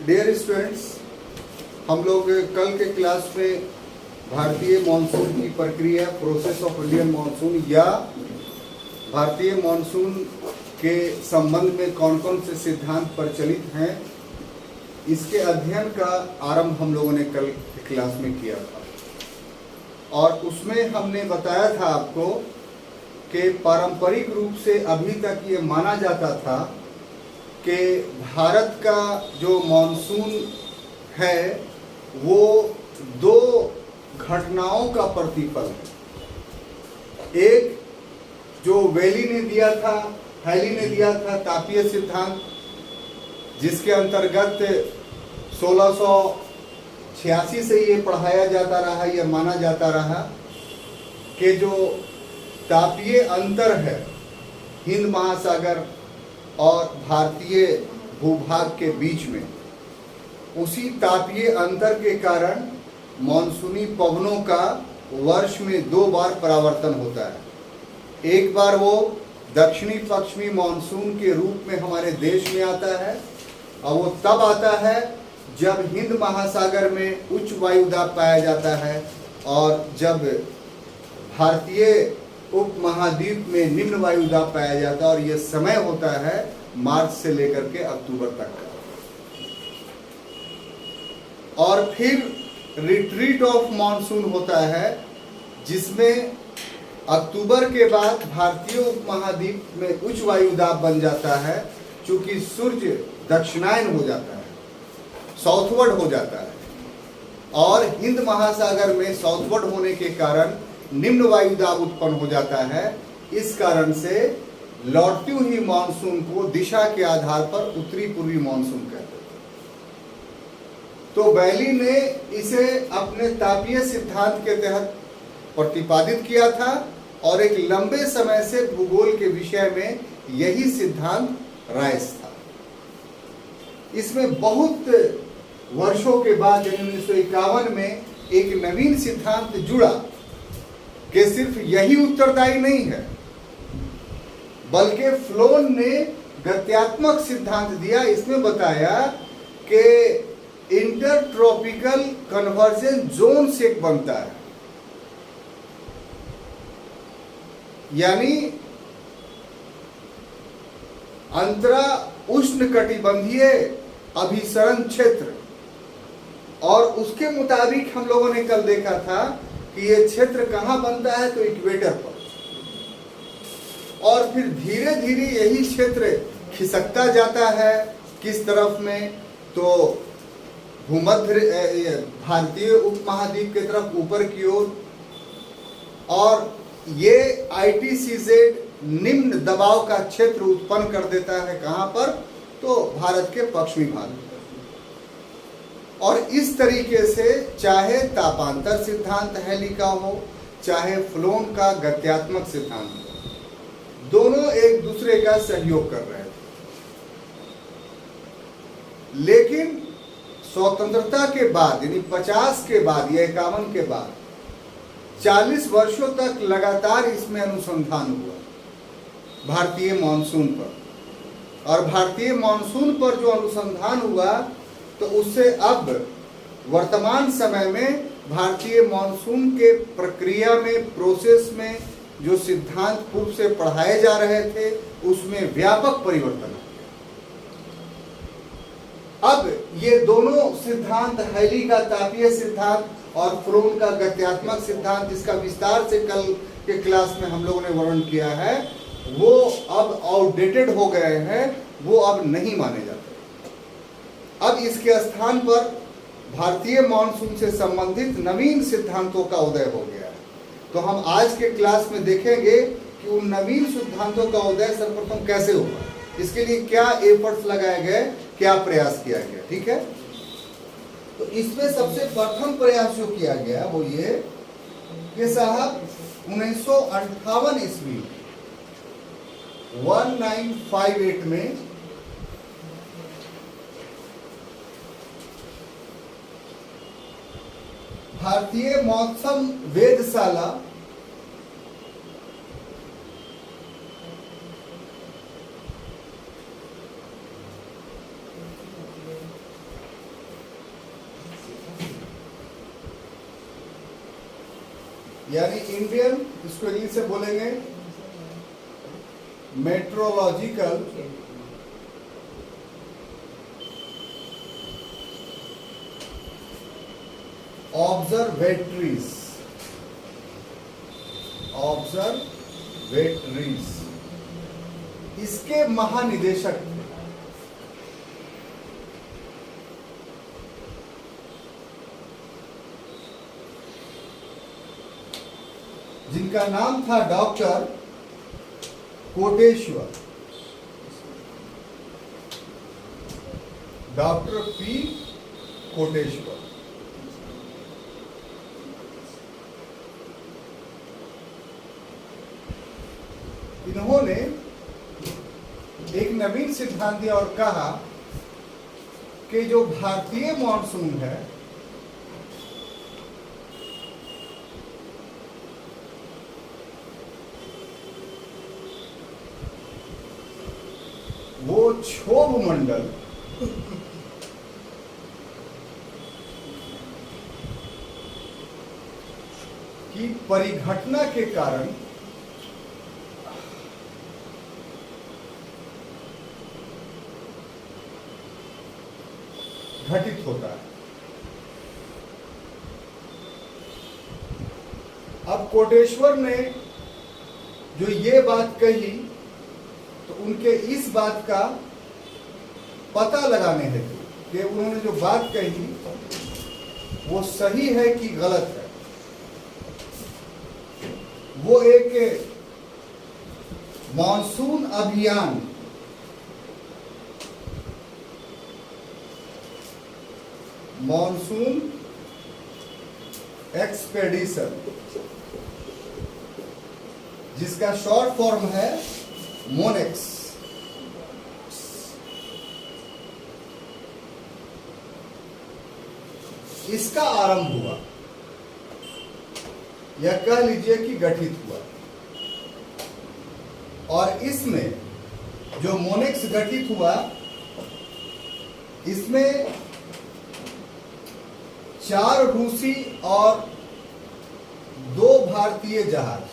Dear students, हम लोग कल के क्लास में भारतीय मॉनसून की प्रक्रिया, प्रोसेस ऑफ इंडियन मॉनसून या भारतीय मॉनसून के संबंध में कौन कौन से सिद्धांत प्रचलित हैं, इसके अध्ययन का आरंभ हम लोगों ने कल की क्लास में किया था। और उसमें हमने बताया था आपको कि पारंपरिक रूप से अभी तक ये माना जाता था कि भारत का जो मॉनसून है वो दो घटनाओं का प्रतिफल है। एक जो वैली ने दिया था, हैली ने दिया था तापीय सिद्धांत, जिसके अंतर्गत 1686 से ये पढ़ाया जाता रहा, यह माना जाता रहा कि जो तापीय अंतर है हिंद महासागर और भारतीय भूभाग के बीच में, उसी तापीय अंतर के कारण मॉनसूनी पवनों का वर्ष में दो बार परावर्तन होता है। एक बार वो दक्षिणी पश्चिमी मॉनसून के रूप में हमारे देश में आता है और वो तब आता है जब हिंद महासागर में उच्च वायुदाब पाया जाता है और जब भारतीय उपमहाद्वीप में निम्न वायुदाब पाया जाता है, और ये समय होता है मार्च से लेकर के अक्टूबर तक का। और फिर रिट्रीट ऑफ मॉनसून होता है, जिसमें अक्टूबर के बाद भारतीय उपमहाद्वीप में उच्च वायुदाब बन जाता है, चूंकि सूर्य दक्षिणायन हो जाता है, साउथवर्ड हो जाता है, और हिंद महासागर में साउथवर्ड होने के कारण निम्न वायुदाब उत्पन्न हो जाता है। इस कारण से लौटती हुई मानसून को दिशा के आधार पर उत्तरी पूर्वी मानसून कहते हैं। तो बैली ने इसे अपने तापीय सिद्धांत के तहत प्रतिपादित किया था और एक लंबे समय से भूगोल के विषय में यही सिद्धांत राइज था। इसमें बहुत वर्षों के बाद 1951 में एक नवीन सिद्धांत जुड़ा कि सिर्फ यही उत्तरदायी नहीं है, बल्कि फ्लोन ने गत्यात्मक सिद्धांत दिया। इसमें बताया कि इंटरट्रॉपिकल कन्वर्जेंस जोन से बनता है, यानी अंतरा उष्णकटिबंधीय अभिसरण क्षेत्र, और उसके मुताबिक हम लोगों ने कल देखा था कि ये क्षेत्र कहाँ बनता है, तो इक्वेटर पर, और फिर धीरे धीरे यही क्षेत्र खिसकता जाता है किस तरफ में, तो भूमध्य भारतीय उपमहाद्वीप की तरफ ऊपर की ओर, और ये ITCZ निम्न दबाव का क्षेत्र उत्पन्न कर देता है कहाँ पर, तो भारत के पश्चिमी भाग में। और इस तरीके से चाहे तापांतर सिद्धांत हैली का हो, चाहे फ्लोन का गत्यात्मक सिद्धांत हो, दोनों एक दूसरे का सहयोग कर रहे थे। लेकिन स्वतंत्रता के बाद, यानी 50 के बाद या 51 के बाद 40 वर्षों तक लगातार इसमें अनुसंधान हुआ भारतीय मॉनसून पर। और भारतीय मॉनसून पर जो अनुसंधान हुआ, तो उससे अब वर्तमान समय में भारतीय मॉनसून के प्रक्रिया में, प्रोसेस में जो सिद्धांत पूर्व से पढ़ाए जा रहे थे, उसमें व्यापक परिवर्तन हो गया। अब ये दोनों सिद्धांत, हैली का तापीय सिद्धांत और फ्लोन का गत्यात्मक सिद्धांत, जिसका विस्तार से कल के क्लास में हम लोगों ने वर्णन किया है, वो अब आउटडेटेड हो गए हैं, वो अब नहीं माने जाते। अब इसके स्थान पर भारतीय मॉनसून से संबंधित नवीन सिद्धांतों का उदय हो गया है। तो हम आज के क्लास में देखेंगे कि उन नवीन सिद्धांतों का उदय सर्वप्रथम कैसे हुआ, इसके लिए क्या एफर्ट्स लगाए गए, क्या प्रयास किया गया। ठीक है, तो इसमें सबसे प्रथम प्रयास जो किया गया वो ये कि साहब 1958 ईस्वी 1958 में भारतीय मौसम वेधशाला यानी इंडियन, इसको इंग्लिश से बोलेंगे मेट्रोलॉजिकल ऑब्जर्वेटरीज, इसके महानिदेशक थे। जिनका नाम था doctor Koteshwar, doctor P Koteshwar. इन्होंने एक नवीन सिद्धांत दिया और कहा कि जो भारतीय मॉनसून है वो क्षोभ मंडल की परिघटना के कारण घटित होता है। अब कोटेश्वर ने जो ये बात कही तो उनके इस बात का पता लगाने हेतु कि उन्होंने जो बात कही वो सही है कि गलत है, वो एक मॉनसून अभियान मॉनसून एक्सपेडिशन, जिसका शॉर्ट फॉर्म है मोनेक्स, इसका आरंभ हुआ या कह लीजिए कि गठित हुआ। और इसमें जो मोनेक्स गठित हुआ, इसमें 4 रूसी और 2 भारतीय जहाज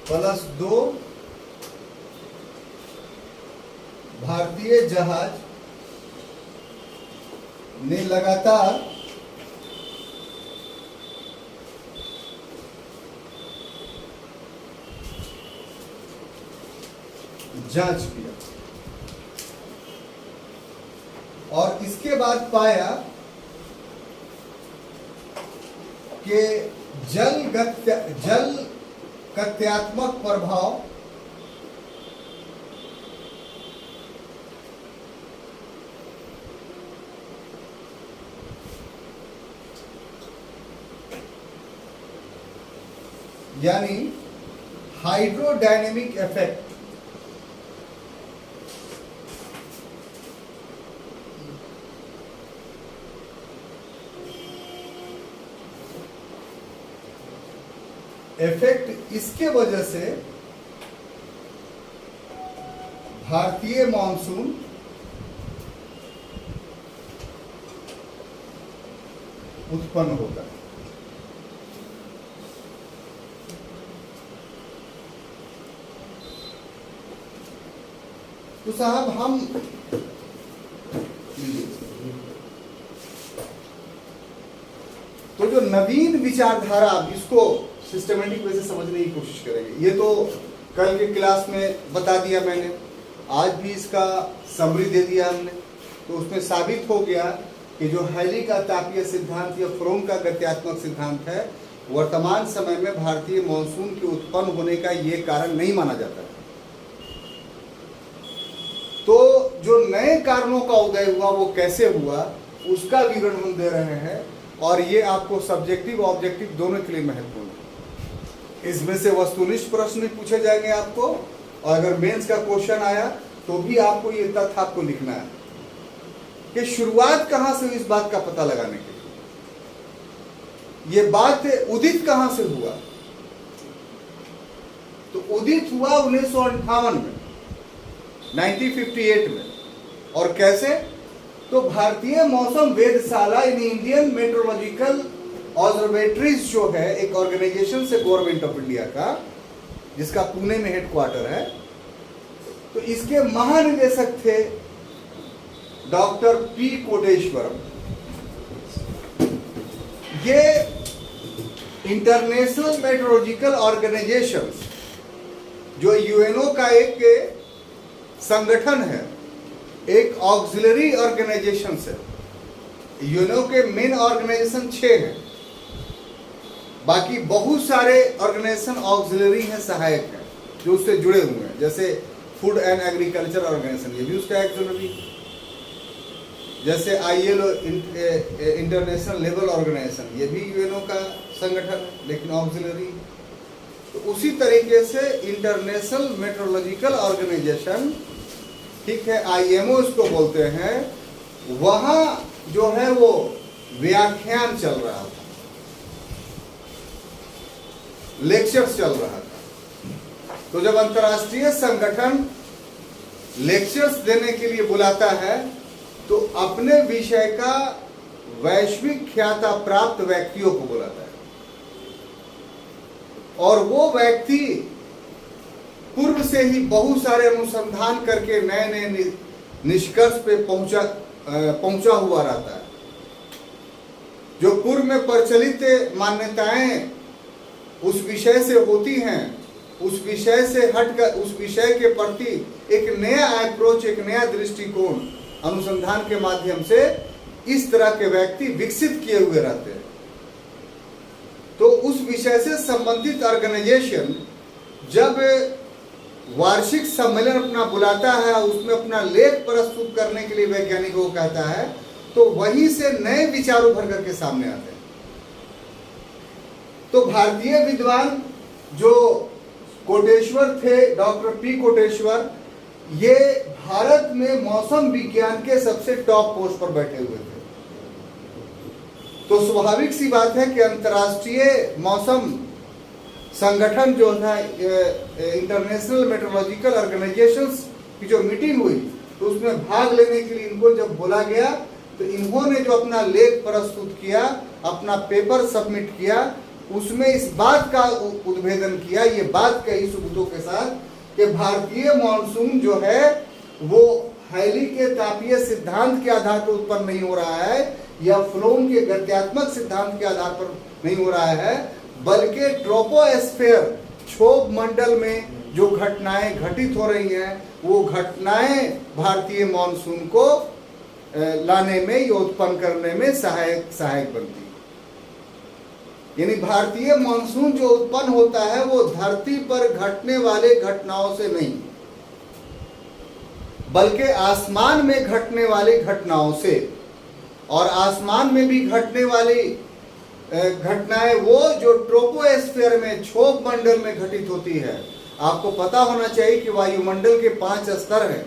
प्लस 2 भारतीय जहाज ने लगातार जांच किया और इसके बाद पाया कि जल गत्यात्मक प्रभाव यानी हाइड्रोडायनेमिक इफेक्ट इसके वजह से भारतीय मॉनसून उत्पन्न होता है। तो साहब हम तो जो नवीन विचारधारा, इसको सिस्टमेटिक वे से समझने की कोशिश करेंगे। ये तो कल के क्लास में बता दिया मैंने, आज भी इसका समरी दे दिया हमने। तो उसमें साबित हो गया कि जो हैली का तापीय सिद्धांत या फ्रोम का गत्यात्मक सिद्धांत है, वर्तमान समय में भारतीय मॉनसून के उत्पन्न होने का ये कारण नहीं माना जाता है। तो जो नए कारणों का उदय हुआ वो कैसे हुआ, उसका विवरण हम दे रहे हैं और ये आपको सब्जेक्टिव ऑब्जेक्टिव दोनों के लिए महत्वपूर्ण है। इसमें से वस्तुनिष्ठ प्रश्न भी पूछे जाएंगे आपको, और अगर मेंस का क्वेश्चन आया तो भी आपको ये तथ्य आपको लिखना है कि शुरुआत कहां से हुई इस बात का पता लगाने के लिए। ये बात उदित कहां से हुआ, तो उदित हुआ 1958 में, 1958 में। और कैसे, तो भारतीय मौसम वेधशाला इन इंडियन मेट्रोलॉजिकल ऑब्जर्वेटरीज जो है एक ऑर्गेनाइजेशन से गवर्नमेंट ऑफ इंडिया का, जिसका पुणे में हेडक्वार्टर है, तो इसके महानिदेशक थे डॉक्टर पी कोटेश्वरम। ये इंटरनेशनल मेट्रोलॉजिकल ऑर्गेनाइजेशन जो यूएनओ का एक संगठन है, एक ऑक्सिलरी ऑर्गेनाइजेशन है। यूएनओ के मेन ऑर्गेनाइजेशन 6 हैं, बाकी बहुत सारे ऑर्गेनाइजेशन ऑक्सिलरी हैं, सहायक हैं, जो उससे जुड़े हुए हैं। जैसे फूड एंड एग्रीकल्चर ऑर्गेनाइजेशन, ये भी उसका ऑक्सिलरी। जैसे ILO इंटरनेशनल लेवल ऑर्गेनाइजेशन, ये भी यूएनओ का संगठन है लेकिन ऑक्सिलरी। तो उसी तरीके से इंटरनेशनल मेट्रोलॉजिकल ऑर्गेनाइजेशन, ठीक है, IMO इसको बोलते हैं, वहां जो है वो व्याख्यान चल रहा था, लेक्चर्स चल रहा था। तो जब अंतर्राष्ट्रीय संगठन लेक्चर्स देने के लिए बुलाता है तो अपने विषय का वैश्विक ख्याता प्राप्त व्यक्तियों को बुलाता है, और वो व्यक्ति पूर्व से ही बहुत सारे अनुसंधान करके नए नए निष्कर्ष पे पहुंचा हुआ रहता है। जो पूर्व में प्रचलित मान्यताएं उस विषय से होती हैं, उस विषय से हटकर उस विषय के प्रति एक नया अप्रोच, एक नया दृष्टिकोण अनुसंधान के माध्यम से इस तरह के व्यक्ति विकसित किए हुए रहते हैं। तो उस विषय से संबंधित ऑर्गेनाइजेशन जब वार्षिक सम्मेलन अपना बुलाता है, उसमें अपना लेख प्रस्तुत करने के लिए वैज्ञानिकों को कहता है, तो वहीं से नए विचार उभर करके सामने आते हैं। तो भारतीय विद्वान जो कोटेश्वर थे, डॉक्टर पी कोटेश्वर, ये भारत में मौसम विज्ञान के सबसे टॉप पोस्ट पर बैठे हुए थे। तो स्वाभाविक सी बात है कि अंतर्राष्ट्रीय मौसम संगठन जो था, इंटरनेशनल मेट्रोलॉजिकल ऑर्गेनाइजेशंस की जो मीटिंग हुई, तो उसमें भाग लेने के लिए इनको जब बोला गया, तो इन्होंने जो अपना लेख प्रस्तुत किया, अपना पेपर सबमिट किया, उसमें इस बात का उद्भेदन किया, ये बात कही सबूतों के साथ कि भारतीय मॉनसून जो है वो हैली के तापीय सिद्धांत के आधार पर उत्पन्न नहीं हो रहा है, या फ्लोम के गत्यात्मक सिद्धांत के आधार पर नहीं हो रहा है, बल्कि ट्रोपोस्फेयर, क्षोभ मंडल में जो घटनाएं घटित हो रही हैं, वो घटनाएं भारतीय मॉनसून को लाने में या उत्पन्न करने में सहायक बनती है। यानी भारतीय मॉनसून जो उत्पन्न होता है वो धरती पर घटने वाले घटनाओं से नहीं, बल्कि आसमान में घटने वाली घटनाओं से। और आसमान में भी घटने वाली घटनाएं वो जो ट्रोपोस्फेयर में, क्षोभ मंडल में घटित होती है। आपको पता होना चाहिए कि वायुमंडल के 5 स्तर हैं।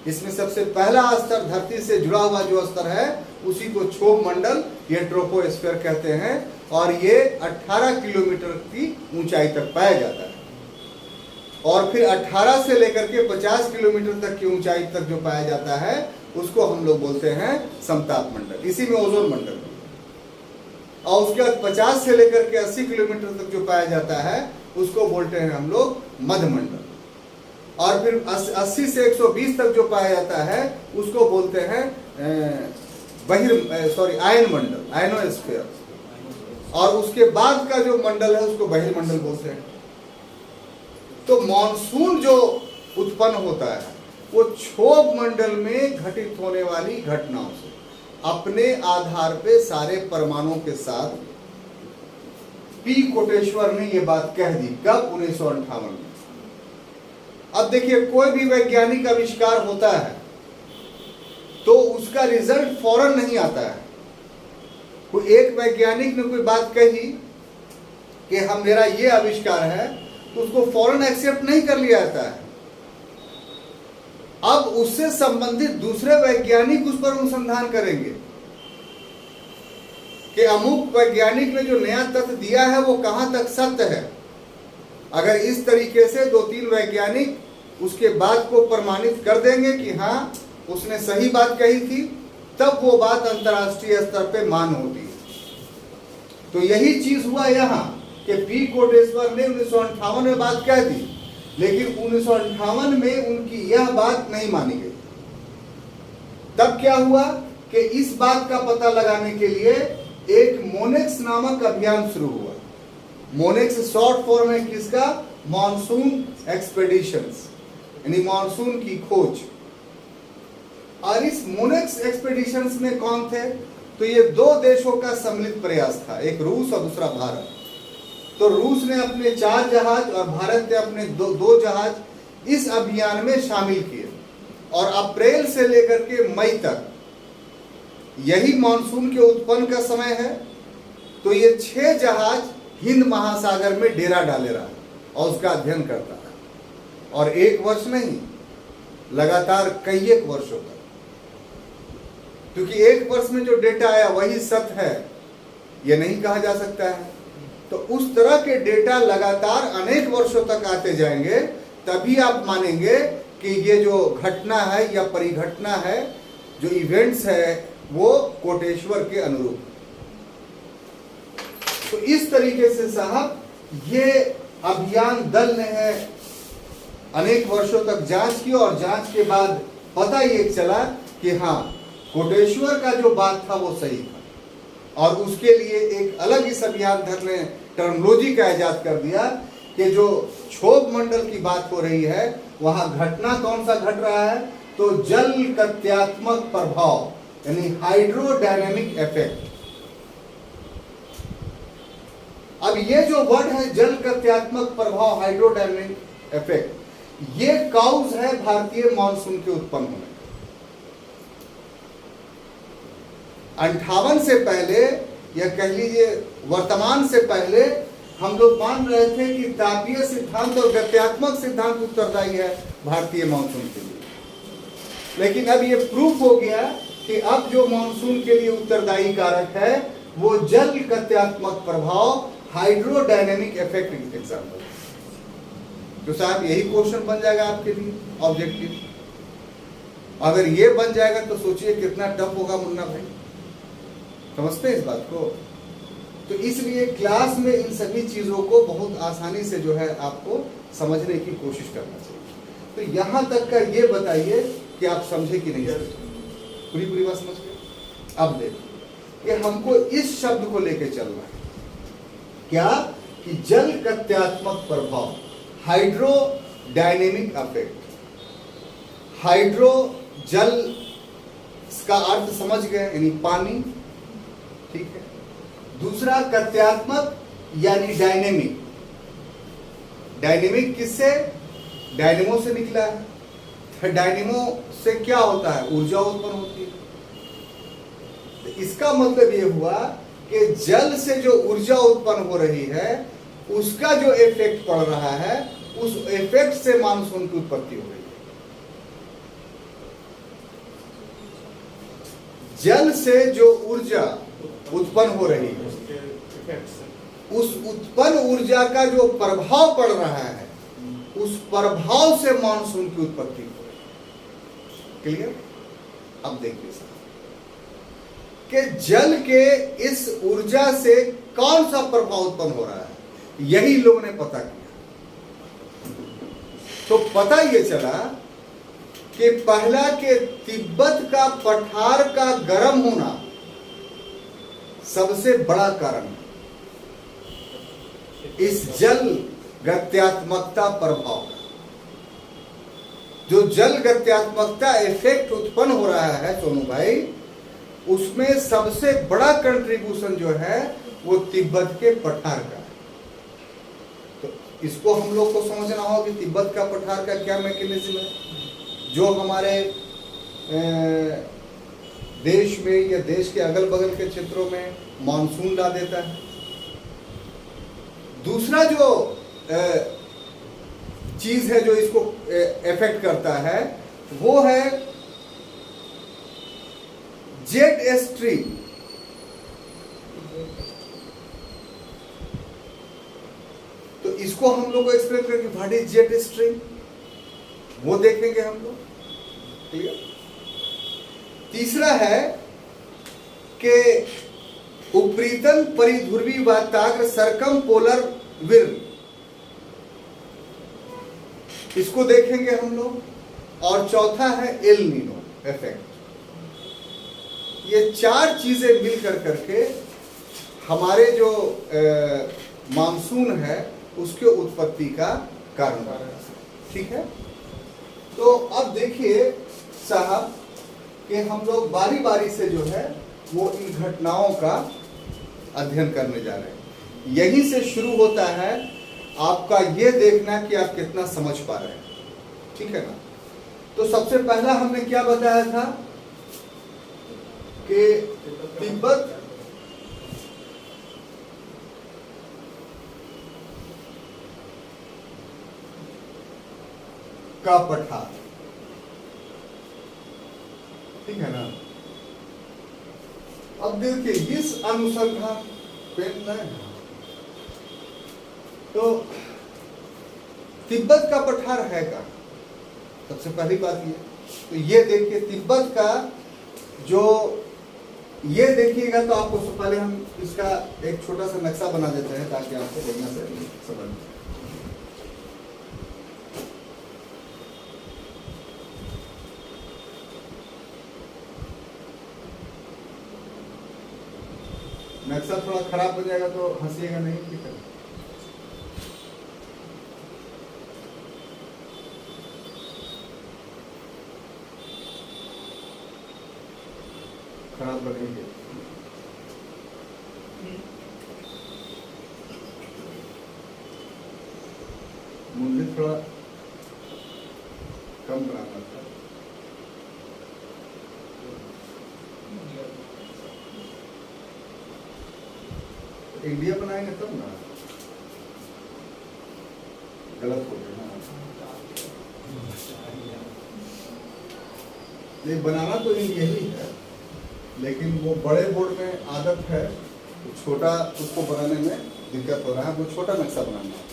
इसमें सबसे पहला स्तर धरती से जुड़ा हुआ जो स्तर है, उसी को क्षोभ मंडल या ट्रोपोस्फेयर कहते हैं, और ये 18 किलोमीटर की ऊंचाई तक पाया जाता है। और फिर 18 से लेकर के 50 किलोमीटर तक की ऊंचाई तक जो पाया जाता है, उसको हम लोग बोलते हैं समताप मंडल, इसी में ओजोन मंडल। और उसके बाद 50 से लेकर के 80 किलोमीटर तक जो पाया जाता है, उसको बोलते हैं हम लोग मध्यमंडल। और फिर 80 से 120 तक जो पाया जाता है, उसको बोलते हैं आयन मंडल, आयनोस्फीयर। और उसके बाद का जो मंडल है उसको बहिर्मंडल बोलते हैं। तो मॉनसून जो उत्पन्न होता है वो क्षोभ मंडल में घटित होने वाली घटनाओं से, अपने आधार पे सारे परमाणुओं के साथ पी कोटेश्वर ने ये बात कह दी। कब? 1958 में। अब देखिए, कोई भी वैज्ञानिक आविष्कार होता है तो उसका रिजल्ट फौरन नहीं आता है। कोई एक वैज्ञानिक ने कोई बात कही कि मेरा ये आविष्कार है, तो उसको फौरन एक्सेप्ट नहीं कर लिया जाता है। अब उससे संबंधित दूसरे वैज्ञानिक उस पर अनुसंधान करेंगे कि अमुक वैज्ञानिक ने जो नया तथ्य दिया है वो कहां तक सत्य है। अगर इस तरीके से 2-3 वैज्ञानिक उसके बात को प्रमाणित कर देंगे कि हाँ उसने सही बात कही थी, तब वो बात अंतर्राष्ट्रीय स्तर पे मान्य होती है। तो यही चीज हुआ यहाँ कि पी कोटेश्वर ने 1958 में बात कह दी, लेकिन 1958 में उनकी यह बात नहीं मानी गई। तब क्या हुआ कि इस बात का पता लगाने के लिए एक मोनेक्स नामक अभियान शुरू हुआ। मोनेक्स शॉर्ट फॉर्म है किसका? मॉनसून एक्सपेडिशंस, यानी मॉनसून की खोज। और इस मोनेक्स एक्सपेडिशंस में कौन थे? तो ये दो देशों का सम्मिलित प्रयास था, एक रूस और दूसरा भारत। तो रूस ने अपने 4 जहाज और भारत ने अपने दो जहाज इस अभियान में शामिल किए, और अप्रैल से लेकर के मई तक यही मानसून के उत्पन्न का समय है। तो ये 6 जहाज हिंद महासागर में डेरा डाले रहा और उसका अध्ययन करता है, और 1 वर्ष नहीं, लगातार कई एक वर्षों तक, क्योंकि 1 वर्ष में जो डेटा आया वही सत्य है, ये नहीं कहा जा सकता है। तो उस तरह के डेटा लगातार अनेक वर्षों तक आते जाएंगे, तभी आप मानेंगे कि ये जो घटना है या परिघटना है, जो इवेंट्स है, वो कोटेश्वर के अनुरूप। तो इस तरीके से साहब ये अभियान दल ने है अनेक वर्षों तक जांच की, और जांच के बाद पता ये चला कि हाँ, कोटेश्वर का जो बात था वो सही था। और उसके लिए एक अलग इस अभियान दल ने टर्मिनोलॉजी का इजाद कर दिया कि जो क्षोभ मंडल की बात हो रही है, वहां घटना कौन सा घट रहा है? तो जल गत्यात्मक प्रभाव, यानी हाइड्रोडायनेमिक इफेक्ट। अब ये जो वर्ड है जल गत्यात्मक प्रभाव, हाइड्रोडायनेमिक इफेक्ट, ये काउज है भारतीय मानसून के उत्पन्न होने। 58 से पहले, या कह लीजिए वर्तमान से पहले, हम लोग मान रहे थे कि तापीय सिद्धांत और गत्यात्मक सिद्धांत उत्तरदायी है भारतीय मानसून के लिए। लेकिन अब ये प्रूफ हो गया कि अब जो मानसून के लिए उत्तरदायी कारक है वो जल गत्यात्मक प्रभाव, हाइड्रोडायनेमिक इफेक्ट एग्जाम्पल। तो साहब यही क्वेश्चन बन जाएगा आपके लिए ऑब्जेक्टिव। अगर ये बन जाएगा तो सोचिए कितना टफ होगा मुन्ना भाई, समझते हैं इस बात को? तो इसलिए क्लास में इन सभी चीजों को बहुत आसानी से जो है आपको समझने की कोशिश करना चाहिए। तो यहां तक का ये बताइए कि आप समझे कि नहीं समझे, पूरी बात समझ गए? अब देखो कि हमको इस शब्द को लेके चलना है, क्या कि जल गत्यात्मक प्रभाव, हाइड्रोडायनेमिक इफेक्ट। हाइड्रो जल का अर्थ समझ गए, यानी पानी, ठीक है। दूसरा गत्यात्मक यानी डायनेमिक। डायनेमिक किससे? डायनेमो से निकला है। डायनेमो से क्या होता है? ऊर्जा उत्पन्न होती है। तो इसका मतलब ये हुआ कि जल से जो ऊर्जा उत्पन्न हो रही है उसका जो इफेक्ट पड़ रहा है, उस इफेक्ट से मानसून की उत्पत्ति हो रही है। जल से जो ऊर्जा उत्पन्न हो रही है, उस उत्पन्न ऊर्जा का जो प्रभाव पड़ रहा है, उस प्रभाव से मानसून की उत्पत्ति हो रही है। क्लियर? अब देखिए साहब कि जल के इस ऊर्जा से कौन सा प्रभाव उत्पन्न हो रहा है, यही लोगों ने पता किया। तो पता ये चला कि पहला के तिब्बत का पठार का गर्म होना सबसे बड़ा कारण है इस जल गत्यात्मकता प्रभाव का। जो जल गत्यात्मकता इफेक्ट उत्पन्न हो रहा है सोनू भाई, उसमें सबसे बड़ा कंट्रीब्यूशन जो है वो तिब्बत के पठार का है। तो इसको हम लोग को समझना होगा कि तिब्बत का पठार का क्या मैकेनिज्म है जो हमारे देश में या देश के अगल बगल के क्षेत्रों में मानसून ला देता है। दूसरा जो चीज है जो इसको इफेक्ट करता है वो है जेट स्ट्रीम। तो इसको हम लोग को एक्सप्लेन करेंगे, व्हाट इज जेट स्ट्रीम, वो देखेंगे हम लोग। क्लियर? तीसरा है कि उपरीतल परिध्रुवी वाताग्र सरकम पोलर विर्ल, इसको देखेंगे हम लोग। और चौथा है एल नीनो इफेक्ट। ये चार चीजें मिलकर करके हमारे जो मानसून है उसके उत्पत्ति का कारण है। ठीक है, तो अब देखिए साहब कि हम लोग बारी बारी से जो है वो इन घटनाओं का अध्ययन करने जा रहे हैं। यहीं से शुरू होता है आपका ये देखना कि आप कितना समझ पा रहे हैं। ठीक है ना। तो सबसे पहला हमने क्या बताया था कि तिब्बत का पठार, ठीक है ना। अब देखिए इस अनुसंधान पेन नहीं, तो तिब्बत का पठार है का, सबसे पहली बात ये। तो ये देखिए तिब्बत का जो, ये देखिएगा तो आपको सबसे पहले हम इसका एक छोटा सा नक्शा बना देते हैं ताकि आपको बढ़िया से समझ। नक्शा थोड़ा खराब हो जाएगा तो हंसिएगा नहीं, ठीक है। खराब बनेंगे। मुझे थोड़ा कम बनाना था। इंडिया बनाएंगे तब ना, गलत हो गया ना। ये बनाना तो इंडिया ही है, लेकिन वो बड़े बोर्ड में आदत है, तो छोटा उसको बनाने में दिक्कत हो रहा है। वो छोटा नक्शा बनाना है।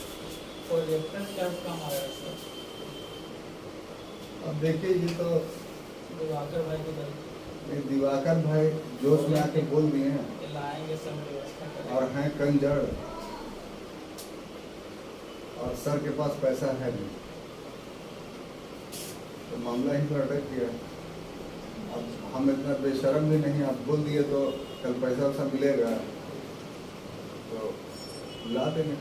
अब देखिए ये तो दिवाकर भाई जोश में आके बोल दिए हैं और हैं कंजड़, और सर के पास पैसा है नहीं, तो मामला ही तो अटक गया। अब हम इतना बेशर्म भी नहीं, आप बोल दिए तो कल पैसा वैसा मिलेगा तो ला देंगे।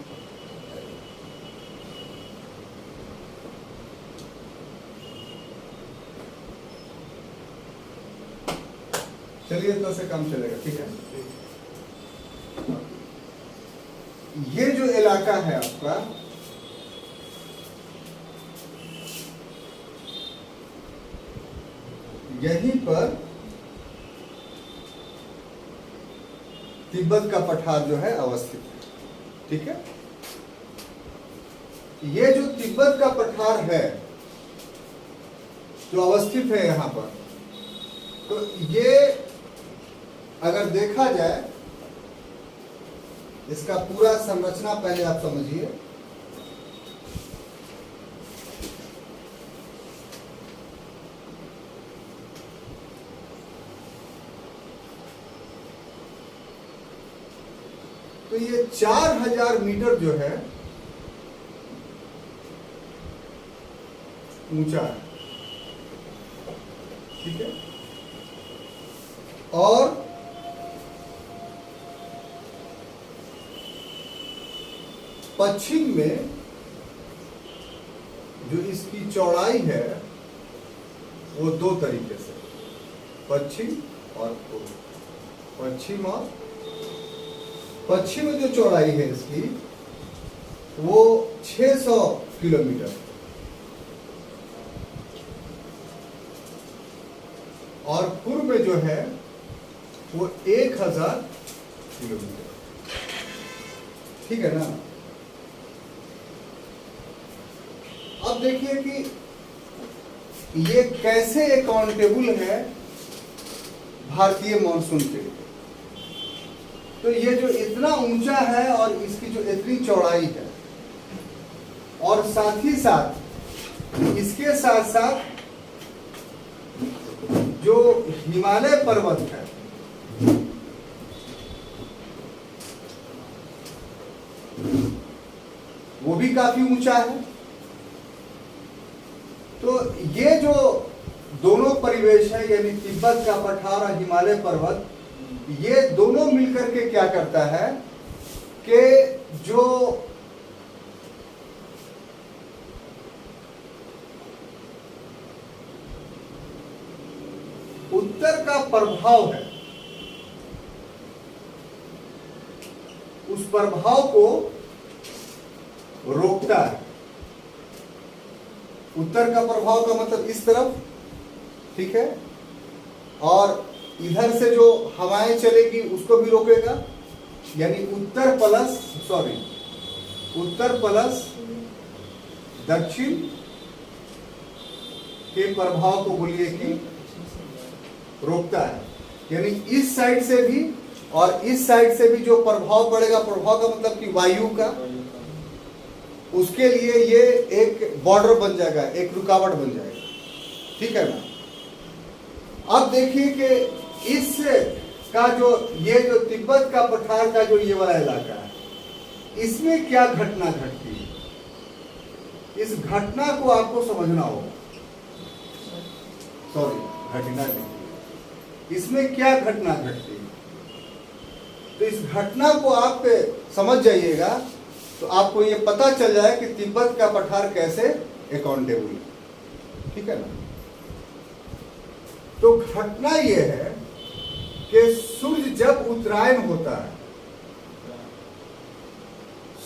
चलिए इतना से काम चलेगा, ठीक है। ये जो इलाका है आपका, यहीं पर तिब्बत का पठार जो है अवस्थित है, ठीक है। ये जो तिब्बत का पठार है जो अवस्थित है यहां पर, तो ये अगर देखा जाए, इसका पूरा संरचना पहले आप समझिए। तो ये 4000 मीटर जो है ऊंचा है, ठीक है। और पश्चिम में जो इसकी चौड़ाई है वो दो तरीके से, पश्चिम और पूर्व। पश्चिम में जो चौड़ाई है इसकी वो 600 किलोमीटर, और पूर्व में जो है वो 1000 किलोमीटर, ठीक है ना। अब देखिए कि ये कैसे अकाउंटेबल है भारतीय मॉनसून के लिए। तो ये जो इतना ऊंचा है और इसकी जो इतनी चौड़ाई है, और साथ ही साथ इसके साथ साथ जो हिमालय पर्वत है भी काफी ऊंचा है। तो ये जो दोनों परिवेश है, यानी तिब्बत का पठार और हिमालय पर्वत, ये दोनों मिलकर के क्या करता है कि जो उत्तर का प्रभाव है, उस प्रभाव को रोकता है। उत्तर का प्रभाव का मतलब इस तरफ, ठीक है, और इधर से जो हवाएं चलेगी उसको भी रोकेगा, यानी उत्तर प्लस दक्षिण के प्रभाव को बोलिए कि रोकता है। यानी इस साइड से भी और इस साइड से भी जो प्रभाव पड़ेगा, प्रभाव का मतलब कि वायु का, उसके लिए ये एक बॉर्डर बन जाएगा, एक रुकावट बन जाएगा, ठीक है ना। अब देखिए कि इस का जो ये जो तिब्बत का पठार का जो ये वाला इलाका है, इसमें क्या घटना घटती है, इस घटना को आपको समझना होगा। घटना नहीं, इसमें क्या घटना घटती है, तो इस घटना को आप समझ जाइएगा तो आपको ये पता चल जाए कि तिब्बत का पठार कैसे अकाउंटेबल है, ठीक है ना। तो घटना ये है कि सूर्य जब उत्तरायण होता है,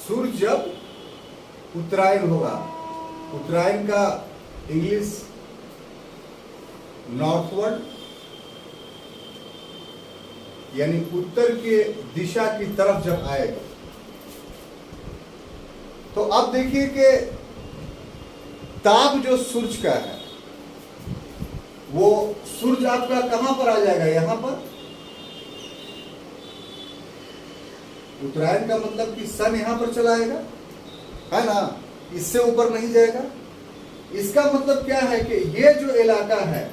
सूर्य जब उत्तरायण होगा, उत्तरायण का इंग्लिश नॉर्थवर्ड, यानी उत्तर के दिशा की तरफ जब आएगा, तो अब देखिए कि ताप जो सूरज का है, वो सूरज आपका कहां पर आ जाएगा, यहां पर। उत्तरायण का मतलब कि सन यहां पर चला आएगा, है ना, इससे ऊपर नहीं जाएगा। इसका मतलब क्या है कि ये जो इलाका है,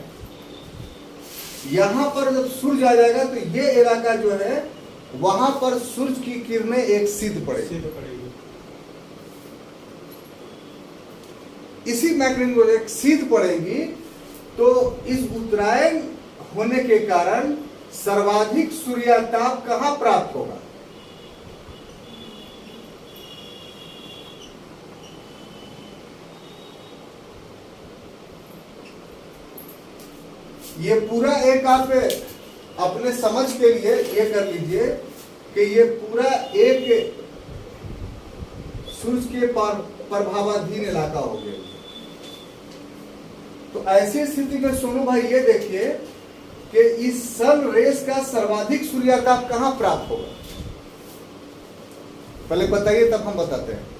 यहां पर जब सूरज आ जाएगा तो ये इलाका जो है, वहां पर सूरज की किरणें एक सीध पड़ेगी। इसी मैग्नेटिक को एक सीध पड़ेगी, तो इस उत्तरायण होने के कारण सर्वाधिक सूर्यताप कहां प्राप्त होगा, ये पूरा एक आप अपने समझ के लिए ये कर लीजिए कि ये पूरा एक सूरज के प्रभावाधीन इलाका हो गया। तो ऐसी स्थिति में सोनू भाई ये देखिए कि इस सन रेस का सर्वाधिक सूर्यताप कहां प्राप्त होगा, पहले बताइए तब हम बताते हैं।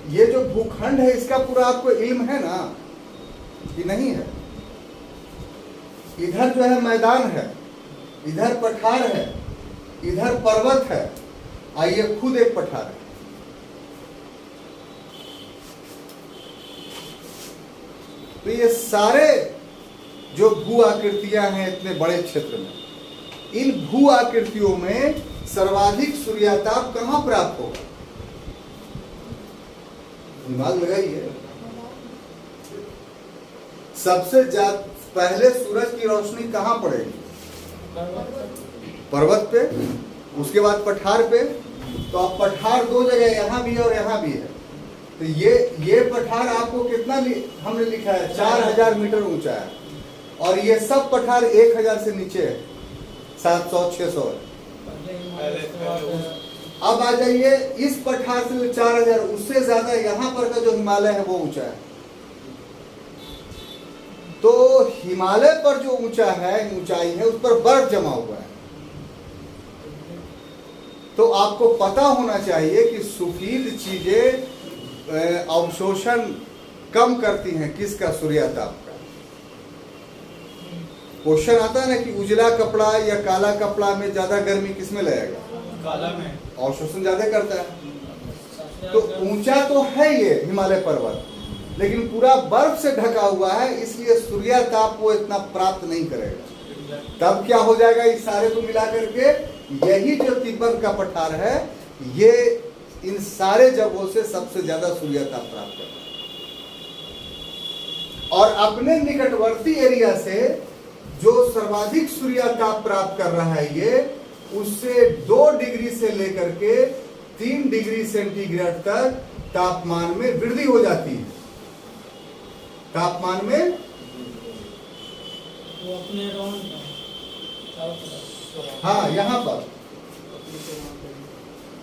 ये जो भूखंड है, इसका पूरा आपको इल्म है ना कि नहीं है। इधर जो है मैदान है, इधर पठार है, इधर पर्वत है, आइए खुद एक पठार है। तो ये सारे जो भू आकृतियां हैं इतने बड़े क्षेत्र में, इन भू आकृतियों में सर्वाधिक सूर्यताप कहां प्राप्त होगा, दिमाग लगाइए। सबसे पहले सूरज की रोशनी कहां पड़ेगी, पर्वत पे, उसके बाद पठार पे। तो अब पठार दो जगह, यहां भी है और यहां भी है। तो ये पठार आपको कितना हमने लिखा है, 4000 मीटर ऊंचा है, और ये सब पठार 1000 से नीचे है, 700 600। अब आ जाइए इस पठार से 4000, उससे ज्यादा यहाँ पर का जो हिमालय है वो ऊंचा है। तो हिमालय पर जो ऊंचा है, ऊंचाई है, उस पर बर्फ जमा हुआ है। तो आपको पता होना चाहिए कि सुफीद चीजें अवशोषण कम करती हैं, किसका, सूर्यताप का। क्वेश्चन आता है ना कि उजला कपड़ा या काला कपड़ा में ज्यादा गर्मी किसमें लगेगा, काला में, अवशोषण ज्यादा करता है। तो ऊंचा तो है ये हिमालय पर्वत, लेकिन पूरा बर्फ से ढका हुआ है, इसलिए सूर्यताप वो इतना प्राप्त नहीं करेगा। तब क्या हो जाएगा, इस सारे को मिला करके यही जो तिब्बत का पठार है, ये इन सारे जगहों से सबसे ज्यादा सूर्यताप प्राप्त करता है। और अपने निकटवर्ती एरिया से जो सर्वाधिक सूर्यताप प्राप्त कर रहा है, ये उससे 2 डिग्री से लेकर के 3 डिग्री सेंटीग्रेड तक तापमान में वृद्धि हो जाती है। तापमान में वो अपने हाँ, यहां पर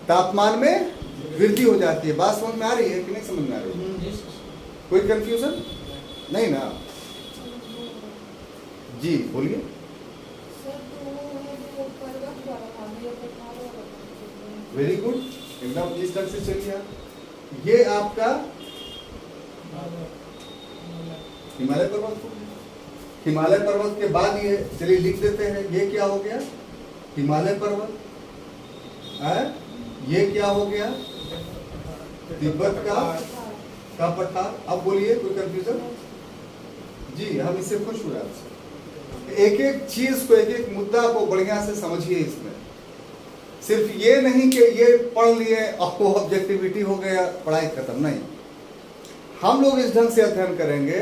तापमान में वृद्धि हो जाती है। बात समझ में आ रही है कि नहीं समझ में आ रही है? कोई कंफ्यूजन नहीं ना? जी बोलिए। वेरी गुड, एकदम इस ढंग से चलिए। ये आपका हिमालय पर्वत, हिमालय पर्वत के बाद ये, चलिए लिख देते हैं, ये क्या हो गया, हिमालय पर्वत है। ये क्या हो गया, तिब्बत का पठार। अब बोलिए, कोई कंफ्यूजन? जी, हम इससे खुश हुए आपसे। एक एक चीज को, एक एक मुद्दा को बढ़िया से समझिए। इसमें सिर्फ ये नहीं कि ये पढ़ लिए और वो ऑब्जेक्टिविटी हो गया, पढ़ाई खत्म, नहीं। हम लोग इस ढंग से अध्ययन करेंगे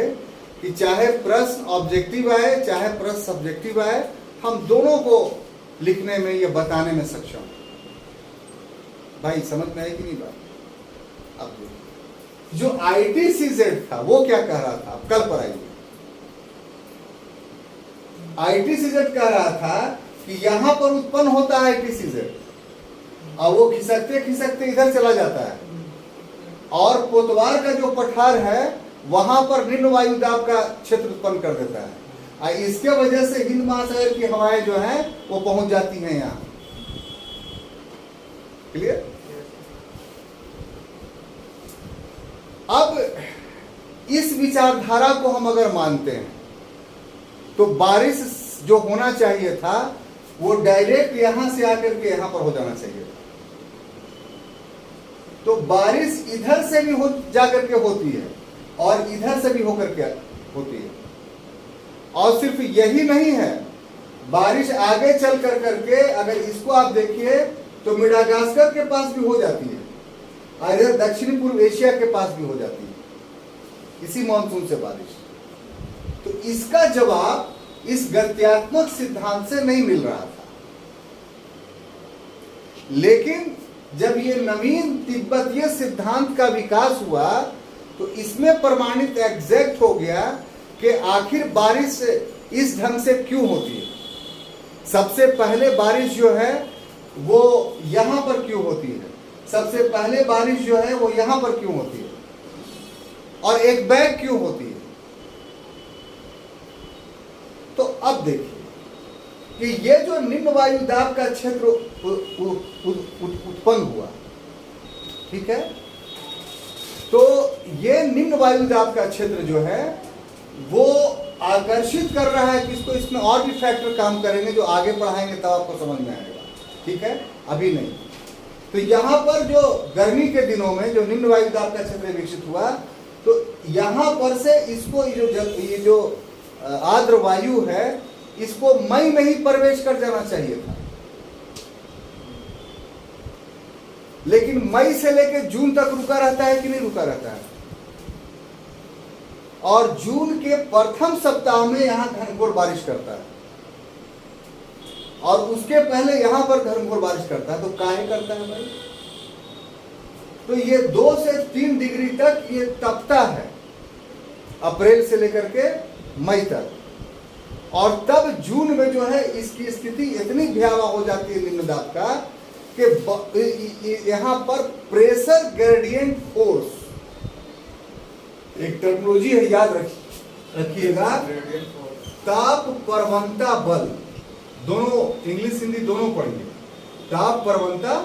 कि चाहे प्रश्न ऑब्जेक्टिव आए, चाहे प्रश्न सब्जेक्टिव आए, हम दोनों को लिखने में या बताने में सक्षम। भाई समझ में आई कि नहीं बात? अब जो ITCZ था वो क्या कह रहा था, कल पर आइए। ITCZ कह रहा था कि यहां पर उत्पन्न होता है ITCZ, और वो खिसकते खिसकते इधर चला जाता है, और कोतवाल का जो पठार है वहां पर निम्न वायु दाब का क्षेत्र उत्पन्न कर देता है, और इसके वजह से हिंद महासागर की हवाएं जो हैं वो पहुंच जाती हैं यहां। क्लियर? अब इस विचारधारा को हम अगर मानते हैं तो बारिश जो होना चाहिए था वो डायरेक्ट यहां से आकर के यहां पर हो जाना चाहिए था। तो बारिश इधर से भी हो जाकर के होती है और इधर से भी होकर के होती है। और सिर्फ यही नहीं है, बारिश आगे चल कर करके अगर इसको आप देखिए तो मेडागास्कर के पास भी हो जाती है, और इधर दक्षिणी पूर्व एशिया के पास भी हो जाती है इसी मानसून से बारिश। तो इसका जवाब इस गत्यात्मक सिद्धांत से नहीं मिल रहा था। लेकिन जब ये नवीन तिब्बतीय सिद्धांत का विकास हुआ तो इसमें प्रमाणित एग्जैक्ट हो गया कि आखिर बारिश इस ढंग से क्यों होती है। सबसे पहले बारिश जो है वो यहां पर क्यों होती है, सबसे पहले बारिश जो है वो यहां पर क्यों होती है, और एक बैग क्यों होती है। तो अब देखिए कि ये जो निम्न वायु दाब का क्षेत्र उत्पन्न हुआ, ठीक है, तो ये निम्न वायु दाब का क्षेत्र जो है वो आकर्षित कर रहा है किसको। इसमें और भी फैक्टर काम करेंगे जो आगे पढ़ाएंगे तब आपको समझ में आएगा, ठीक है, अभी नहीं। तो यहां पर जो गर्मी के दिनों में जो निम्न वायु दाब का क्षेत्र विकसित हुआ, तो यहां पर से इसको ये जो आर्द्र वायु है इसको मई में ही प्रवेश कर जाना चाहिए था, लेकिन मई से लेकर जून तक रुका रहता है कि नहीं रुका रहता है। और जून के प्रथम सप्ताह में यहां घनघोर बारिश करता है, और उसके पहले यहां पर घनघोर बारिश करता है। तो काहे करता है भाई? तो ये 2 से 3 डिग्री तक ये तपता है अप्रैल से लेकर के मई तक, और तब जून में जो है इसकी स्थिति इतनी भयावह हो जाती है निम्न दाब का कि यहां पर प्रेशर ग्रेडियंट फोर्स, एक टर्मिनोलॉजी है, याद रखिएगा, ताप प्रवणता बल, दोनों इंग्लिश हिंदी दोनों पढ़िए। ताप प्रवणता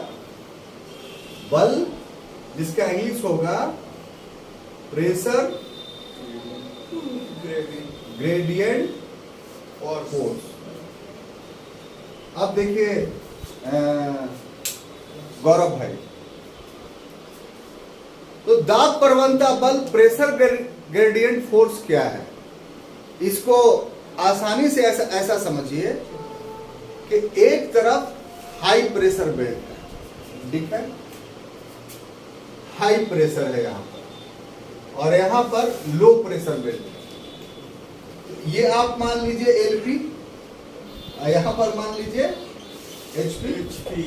बल, जिसका इंग्लिश होगा प्रेशर ग्रेडियंट और फोर्स। अब देखिए गौरव भाई, तो दाब प्रवणता बल प्रेशर ग्रेडियंट फोर्स क्या है, इसको आसानी से ऐसा समझिए कि एक तरफ हाई प्रेशर बेल्ट है, ठीक है, हाई प्रेशर है यहां पर, और यहां पर लो प्रेशर बेल्ट है। ये आप मान लीजिए एलपी, यहां पर मान लीजिए एचपी।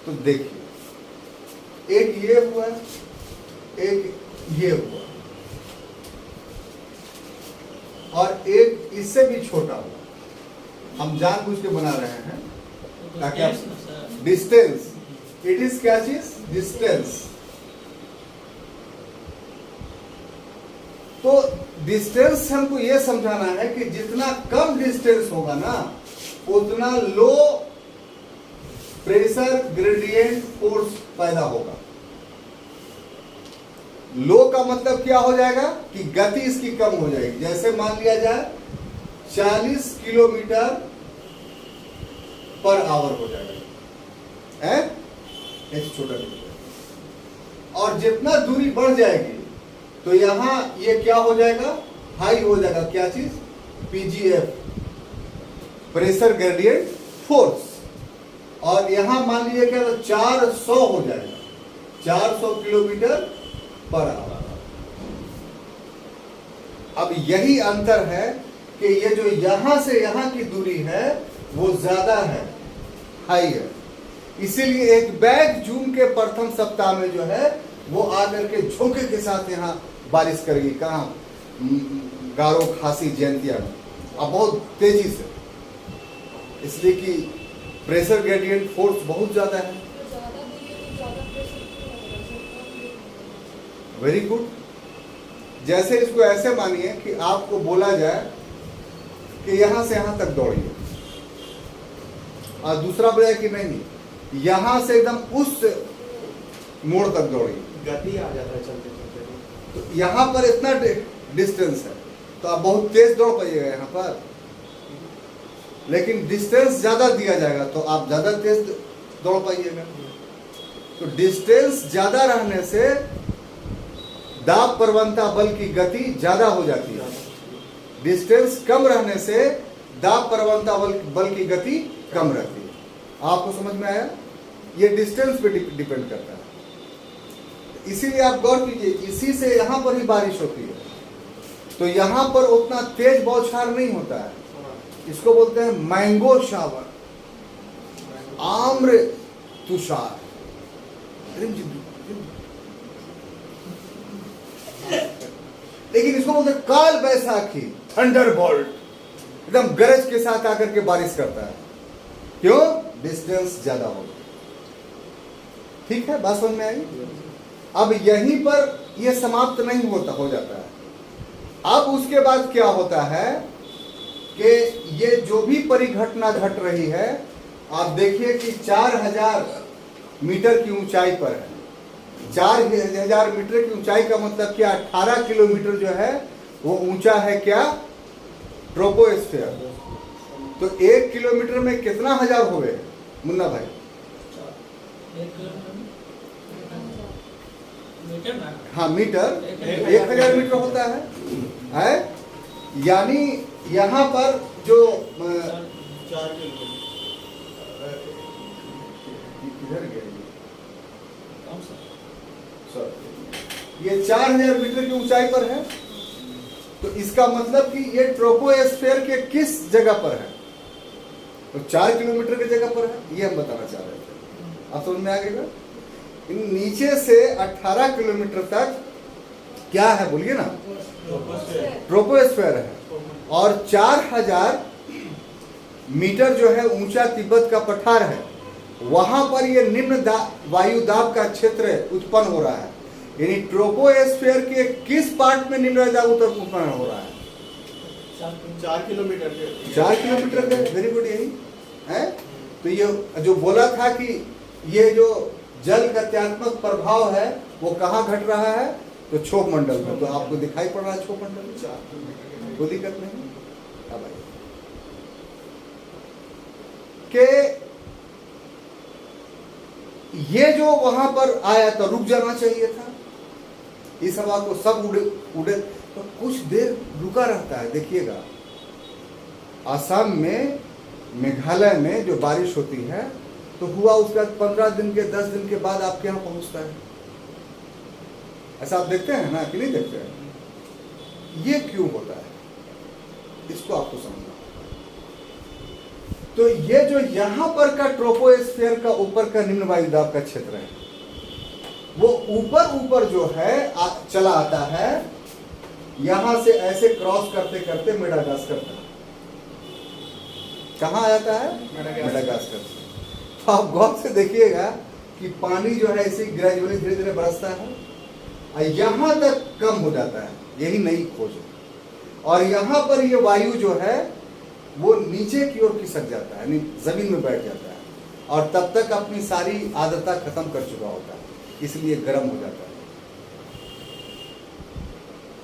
तो देखिए एक ये हुआ, एक ये हुआ, और एक इससे भी छोटा हुआ। हम जानबूझ के बना रहे हैं ताकि डिस्टेंस, इट इज क्या चीज, डिस्टेंस। तो डिस्टेंस हमको यह समझाना है कि जितना कम डिस्टेंस होगा ना, उतना लो प्रेशर ग्रेडियंट फोर्स पैदा होगा। लो का मतलब क्या हो जाएगा कि गति इसकी कम हो जाएगी। जैसे मान लिया जाए 40 किलोमीटर पर आवर हो जाएगा, एक छोटा मीटर, और जितना दूरी बढ़ जाएगी तो यहां ये क्या हो जाएगा, हाई हो जाएगा। क्या चीज, पीजीएफ, प्रेशर ग्रेडियंट फोर्स। और यहां मान लीजिए क्या, 400 हो जाएगा, 400 किलोमीटर पर आवर। अब यही अंतर है कि ये जो यहां से यहां की दूरी है वो ज्यादा है, हाई है। इसीलिए एक बैग जून के प्रथम सप्ताह में जो है वो आकर के झोंके के साथ यहाँ बारिश करेगी। कहाँ, गारो खासी जयंतिया में, अब बहुत तेजी से, इसलिए कि प्रेशर ग्रेडियंट फोर्स बहुत ज्यादा है। Very good. जैसे इसको ऐसे मानिए कि आपको बोला जाए कि यहां से यहां तक दौड़िए, और दूसरा बोला कि नहीं, यहां से एकदम उस मोड़ तक दौड़िए, गति आ जाता है चलते चलते। तो यहां पर इतना डिस्टेंस है तो आप बहुत तेज दौड़ पाइएगा यहां पर, लेकिन डिस्टेंस ज्यादा दिया जाएगा तो आप ज्यादा तेज दौड़ पाइएगा। तो डिस्टेंस ज्यादा रहने से दाब प्रवणता बल की गति ज्यादा हो जाती है, डिस्टेंस कम रहने से दाब प्रवणता बल की गति कम रहती है। आपको समझ में आया? ये डिस्टेंस पे डिपेंड करता है। इसीलिए आप गौर कीजिए, इसी से यहां पर ही बारिश होती है, तो यहां पर उतना तेज बौछार नहीं होता है। इसको बोलते हैं मैंगो शावर, आम्र तुषार। लेकिन इसको बोलते हैं काल बैसाखी, थंडरबोल्ट, एकदम गरज के साथ आकर के बारिश करता है। क्यों? डिस्टेंस ज्यादा होगा। ठीक है, बात समझ में आई? अब यहीं पर यह समाप्त नहीं हो जाता है। अब उसके बाद क्या होता है कि ये जो भी परिघटना घट रही है, आप देखिए कि 4000 मीटर की ऊंचाई पर है। 4000 मीटर की ऊंचाई का मतलब क्या? 18 किलोमीटर जो है वो ऊंचा है क्या? ट्रोपोस्फीयर। तो 1 किलोमीटर में कितना हजार हो गए मुन्ना भाई? हाँ, मीटर 1000 मीटर होता है? यानी यहां पर जो 4 किलोमीटर इधर गया ये 4000 मीटर की ऊंचाई पर है। तो इसका मतलब कि ये ट्रोपोस्फीयर के किस जगह पर है? तो 4 किलोमीटर की जगह पर है, ये हम बताना चाह रहे थे। आप समझ में आ गया? नीचे से 18 किलोमीटर तक क्या है बोलिए ना? ट्रोपोस्फीयर है। और 4000 मीटर जो है ऊंचा तिब्बत का पठार है, वहां पर यह निम्न वायु दाब का क्षेत्र उत्पन्न हो रहा है। यानी ट्रोपोस्फीयर के किस पार्ट में निम्न दाब उत्पन्न हो रहा है? 4 किलोमीटर। 4 किलोमीटर का। Very good. यही है। तो ये जो बोला था कि ये जो जल गत्यात्मक प्रभाव है वो कहाँ घट रहा है? तो क्षोभ मंडल में। तो आपको दिखाई पड़ रहा है क्षोभ मंडल में, कोई दिक्कत नहीं। अब आइए कि ये जो वहां पर आया तो रुक जाना चाहिए था, इस हवा को सब उड़े तो कुछ देर रुका रहता है। देखिएगा असम में, मेघालय में जो बारिश होती है तो हुआ उसके बाद 15 दिन के 10 दिन के बाद आपके यहाँ पहुंचता है। ऐसा आप देखते हैं ना कि नहीं देखते हैं? ये क्यों होता है, इसको आपको समझना। तो ये जो यहां पर का ट्रोपोस्फीयर का ऊपर का निम्न वायुदाब का क्षेत्र है, वो ऊपर जो है चला आता है, यहां से ऐसे क्रॉस करते करते मेडागास्कर तक। कहां आ जाता है? मेडागास्कर। तो आप गौर से देखिएगा कि पानी जो है ऐसे ग्रेजुअली धीरे धीरे बरसता है और यहां तक कम हो जाता है। यही नई खोज है। और यहां पर ये वायु जो है वो नीचे की ओर खिसक जाता है, यानी जमीन में बैठ जाता है और तब तक अपनी सारी आर्द्रता खत्म कर चुका होता है, इसलिए गर्म हो जाता है।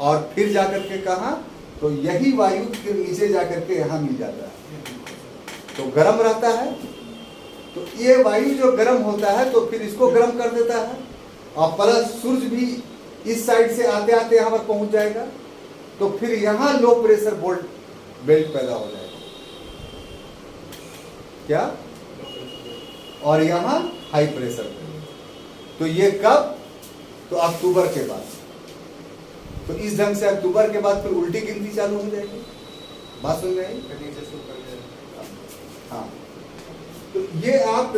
और फिर जाकर के कहा, तो यही वायु फिर नीचे जाकर के यहां मिल जाता है, तो गर्म रहता है। तो ये वायु जो गर्म होता है तो फिर इसको गर्म कर देता है और प्लस सूर्य भी इस साइड से आते आते यहां पर पहुंच जाएगा, तो फिर यहां लो प्रेशर बेल्ट पैदा हो जाएगा। क्या? और यहां हाई प्रेशर बेल्ट। तो ये कब? तो अक्टूबर के बाद। तो इस ढंग से अक्टूबर के बाद फिर उल्टी गिनती चालू हो जाएगी। बात सुन रहे हैं? हाँ, तो ये आप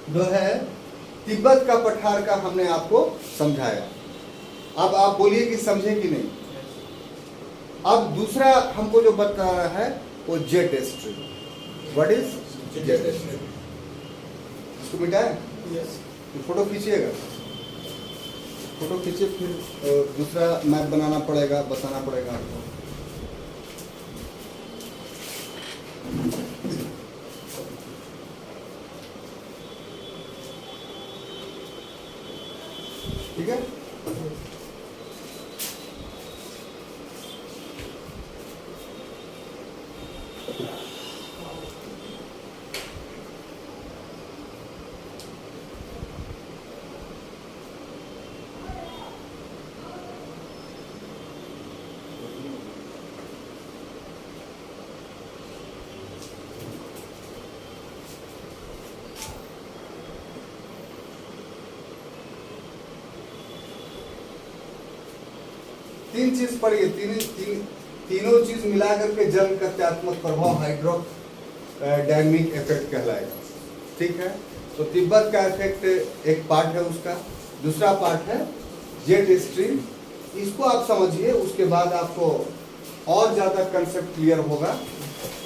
जो है तिब्बत का पठार का हमने आपको समझाया। अब आप बोलिए कि समझे कि नहीं। अब दूसरा हमको जो बता रहा है वो jet stream. What is jet stream? इसको मिटाए, फोटो खींचिएगा, फोटो खींचे, फिर दूसरा मैप बनाना पड़ेगा, बताना पड़ेगा आपको। ठीक है? तीन चीज पढ़िए, तीनों चीज मिला करके जल कत्यात्मक प्रभाव हाइड्रोडायनामिक इफेक्ट कहलाएगा। ठीक है? तो तिब्बत का इफेक्ट एक पार्ट है उसका, दूसरा पार्ट है जेट स्ट्रीम। इसको आप समझिए, उसके बाद आपको और ज्यादा कंसेप्ट क्लियर होगा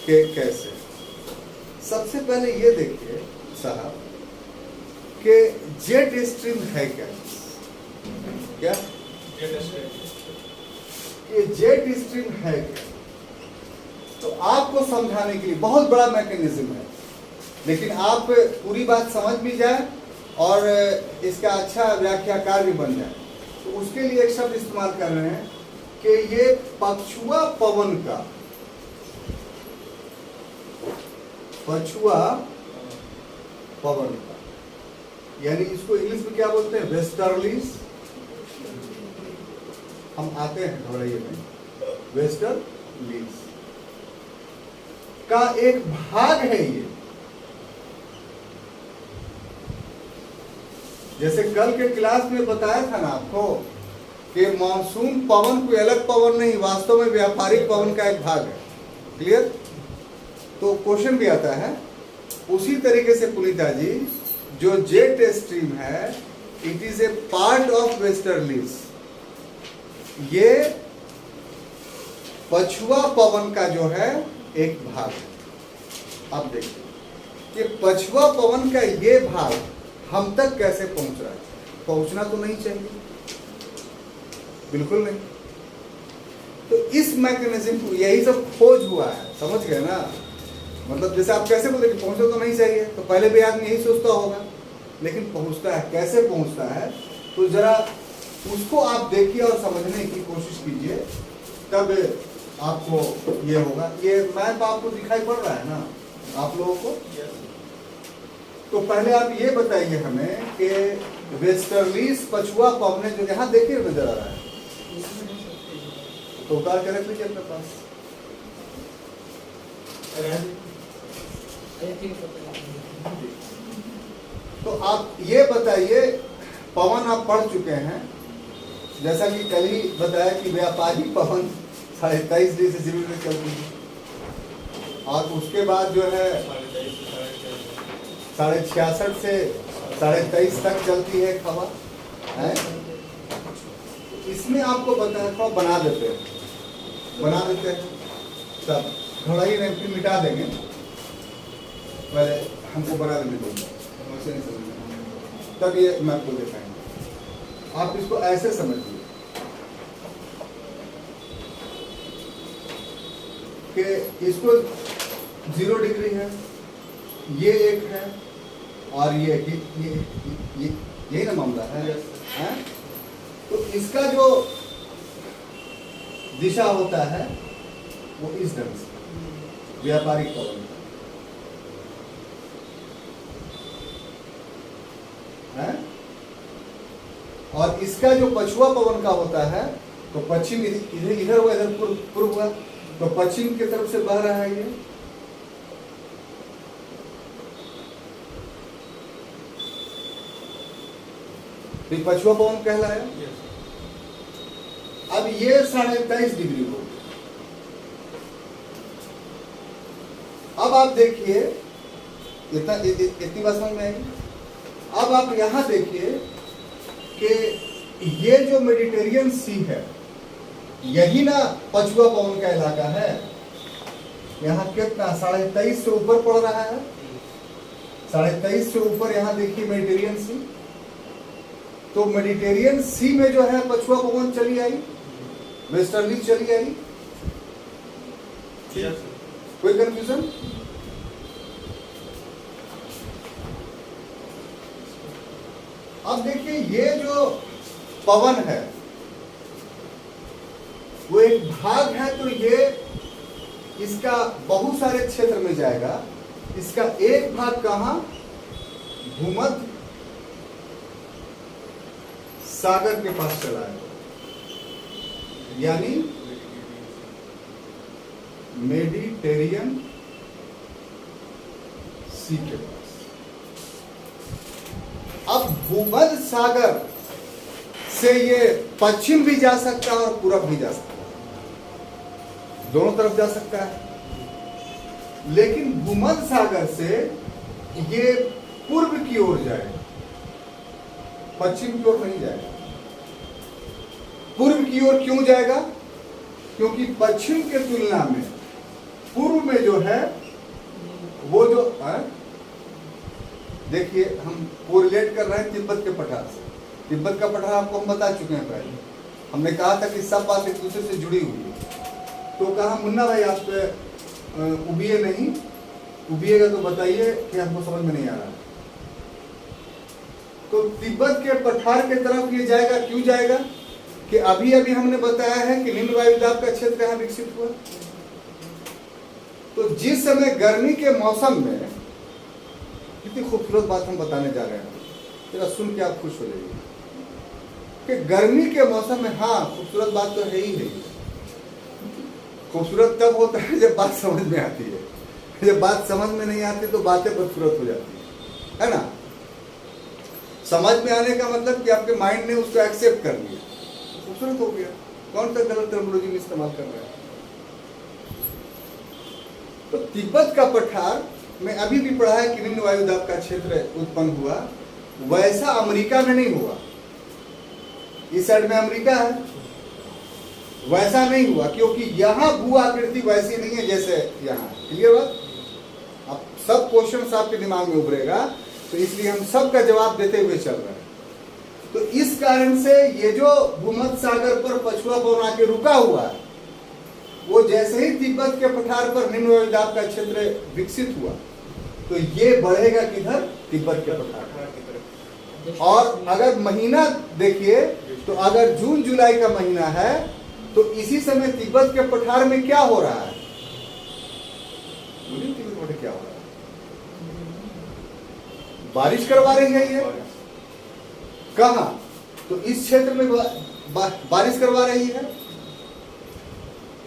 कि कैसे। सबसे पहले ये देखिए साहब कि जेट स्ट्रीम है क्या? क्या ये जेट स्ट्रीम है क्या? तो आपको समझाने के लिए बहुत बड़ा मैकेनिज्म है, लेकिन आप पूरी बात समझ भी जाए और इसका अच्छा व्याख्याकार भी बन जाए, तो उसके लिए एक शब्द इस्तेमाल कर रहे हैं कि ये पछुआ पवन का, पछुआ पवन का, यानी इसको इंग्लिश में क्या बोलते हैं? वेस्टर्लीज। हम आते हैं घबराइए में, वेस्टर्लीज का एक भाग है ये। जैसे कल के क्लास में बताया था ना आपको कि मानसून पवन कोई अलग पवन नहीं, वास्तव में व्यापारिक पवन का एक भाग है। क्लियर? तो क्वेश्चन भी आता है उसी तरीके से पुनीता जी, जो जेट स्ट्रीम है it is a part of westerlies. ये पछुआ पवन का जो है एक भाग है। अब देखिए कि पछुआ पवन का ये भाग हम तक कैसे पहुंच रहा है। पहुंचना तो नहीं चाहिए, बिल्कुल नहीं। तो इस मैकेनिज्म को, यही सब खोज हुआ है, समझ गए ना? मतलब जैसे आप कैसे बोलते कि पहुंचना तो नहीं चाहिए, तो पहले भी आदमी यही सोचता होगा, लेकिन पहुंचता है। कैसे पहुंचता है? तो जरा उसको आप देखिए और समझने की कोशिश कीजिए, तब आपको ये होगा। ये मैप आपको दिखाई पड़ रहा है ना आप लोगों को? तो पहले आप ये बताइए हमें कि वेस्टर्लीज पछुआ पवन जो यहाँ देखिए नजर आ रहा है, तो उतार के रख लीजिए अपने पास। तो आप ये बताइए, पवन आप पढ़ चुके हैं, जैसा कि कल ही बताया कि व्यापारी पवन 23.5 डिग्री सेंटीग्रेड में चलती है, और उसके बाद जो है 66.5 से 23.5 तक चलती है हवा है। इसमें आपको बताया, थोड़ा बना देते हैं सब, थोड़ा ही नहीं मिटा देंगे, पहले हमको बना देने दो, तब ये मैं आपको दिखाएंगे। आप इसको ऐसे समझिए कि इसको 0 डिग्री है, ये एक है, और ये यही ना मामला है। तो इसका जो दिशा होता है वो इस ढंग से व्यापारिक पवन है, और इसका जो पछुआ पवन का होता है, तो पश्चिम इधर हुआ, इधर पूर्व हुआ, तो पश्चिम की तरफ से बह रहा है ये। तो पछुआ पवन कहलाया। अब ये 23.5 डिग्री हो गया। अब आप देखिए, इतनी बात समझ में आएगी। अब आप यहां देखिए कि ये जो मेडिटेरियन सी है, यही ना पछुआ पवन का इलाका है। यहाँ कितना 23.5 से ऊपर पड़ रहा है, 23.5 से ऊपर यहाँ देखिए मेडिटेरियन सी। तो मेडिटेरियन सी में जो है पछुआ पवन चली आई, वेस्टर्ली चली आई। कोई कंफ्यूजन? अब देखिए, ये जो पवन है वो एक भाग है, तो ये इसका बहुत सारे क्षेत्र में जाएगा। इसका एक भाग कहां? भूमध्य सागर के पास चला है, यानी मेडिटेरियन सी के पास। अब भूमध्य सागर से ये पश्चिम भी जा सकता है और पूरब भी जा सकता है, दोनों तरफ जा सकता है। लेकिन भूमध्य सागर से ये पूर्व की ओर जाएगा, पश्चिम की ओर नहीं जाएगा। पूर्व की ओर क्यों जाएगा? क्योंकि पश्चिम के तुलना में पूर्व में जो है वो जो देखिए, हम कोरिलेट कर रहे हैं तिब्बत के पठार से। तिब्बत का पठार आपको हम बता चुके हैं पहले। हमने कहा था कि सब बात एक दूसरे से जुड़ी हुई है। तो कहा मुन्ना भाई आप उबिए नहीं, उबिएगा तो बताइए कि हमको समझ में नहीं आ रहा। तो तिब्बत के पठार के तरफ ये जाएगा। क्यों जाएगा? कि अभी अभी हमने बताया है कि निम्न वायुदाब का क्षेत्र यहाँ विकसित हुआ। तो जिस समय गर्मी के मौसम में, कितनी खूबसूरत बात हम बताने जा रहे हैं, जरा सुन के आप खुश हो जाइए कि गर्मी के मौसम में, हाँ खूबसूरत बात तो है ही नहीं। खूबसूरत तब होता है जब बात समझ में आती है। जब बात समझ में नहीं आती तो बातें बदसूरत हो जाती है ना। समझ में आने का मतलब कि आपके माइंड ने उसको एक्सेप्ट कर लिया, खूबसूरत हो गया। कौन सा गलत टर्मिनोलॉजी में इस्तेमाल कर रहा है? तो तिब्बत का पठार में अभी भी पढ़ा है कि निम्न वायुदाब का क्षेत्र उत्पन्न हुआ। वैसा अमेरिका में नहीं हुआ। इस साइड में अमेरिका है, वैसा नहीं हुआ, क्योंकि यहां भू आकृति वैसी नहीं है जैसे यहाँ। क्लियर बात? अब सब क्वेश्चंस आपके दिमाग में उभरेगा, तो इसलिए हम सबका जवाब देते हुए चल रहे हैं। तो इस कारण से ये जो भूमध्य सागर पर पछुआ पवन आके रुका हुआ है, वो जैसे ही तिब्बत के पठार पर निम्न वायुदाब का क्षेत्र विकसित हुआ, तो ये बढ़ेगा किधर? तिब्बत के पठार। और अगर महीना देखिए, तो अगर जून जुलाई का महीना है, तो इसी समय तिब्बत के पठार में क्या हो रहा है? तिब्बत में क्या हो रहा है? बारिश करवा रही है ये। कहां? तो इस क्षेत्र में बारिश करवा रही है।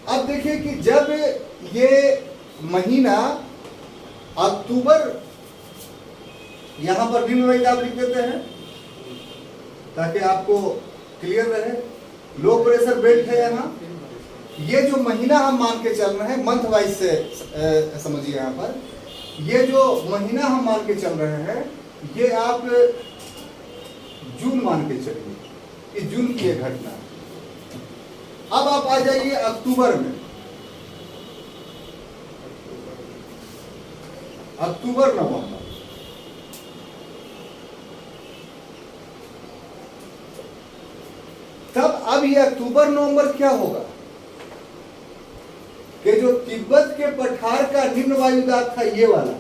अब देखिए कि जब ये महीना अक्टूबर, यहां पर निम्न वायु दाब लिख देते हैं ताकि आपको क्लियर रहे। लो प्रेशर बेल्ट है यहाँ, ये जो महीना हम मान के चल रहे हैं मंथ वाइज से समझिए। यहाँ पर ये जो महीना हम मान के चल रहे हैं ये आप जून मान के चलिए कि जून की ये घटना है। अब आप आ जाइए अक्टूबर में, अक्टूबर नवंबर, तब अब ये अक्टूबर नवंबर क्या होगा कि जो तिब्बत के पठार का निम्न वायुदाब था ये वाला,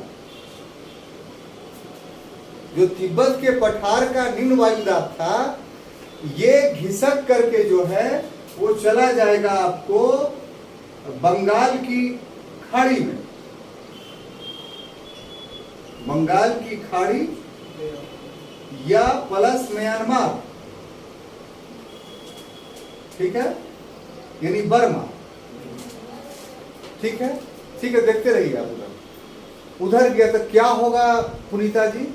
जो तिब्बत के पठार का निम्न वायुदाब था ये घिसक करके जो है वो चला जाएगा आपको बंगाल की खाड़ी में, बंगाल की खाड़ी या प्लस म्यांमार, ठीक है, यानी बर्मा, ठीक है, ठीक है, देखते रहिए आप। उधर गया तो क्या होगा पुनीता जी,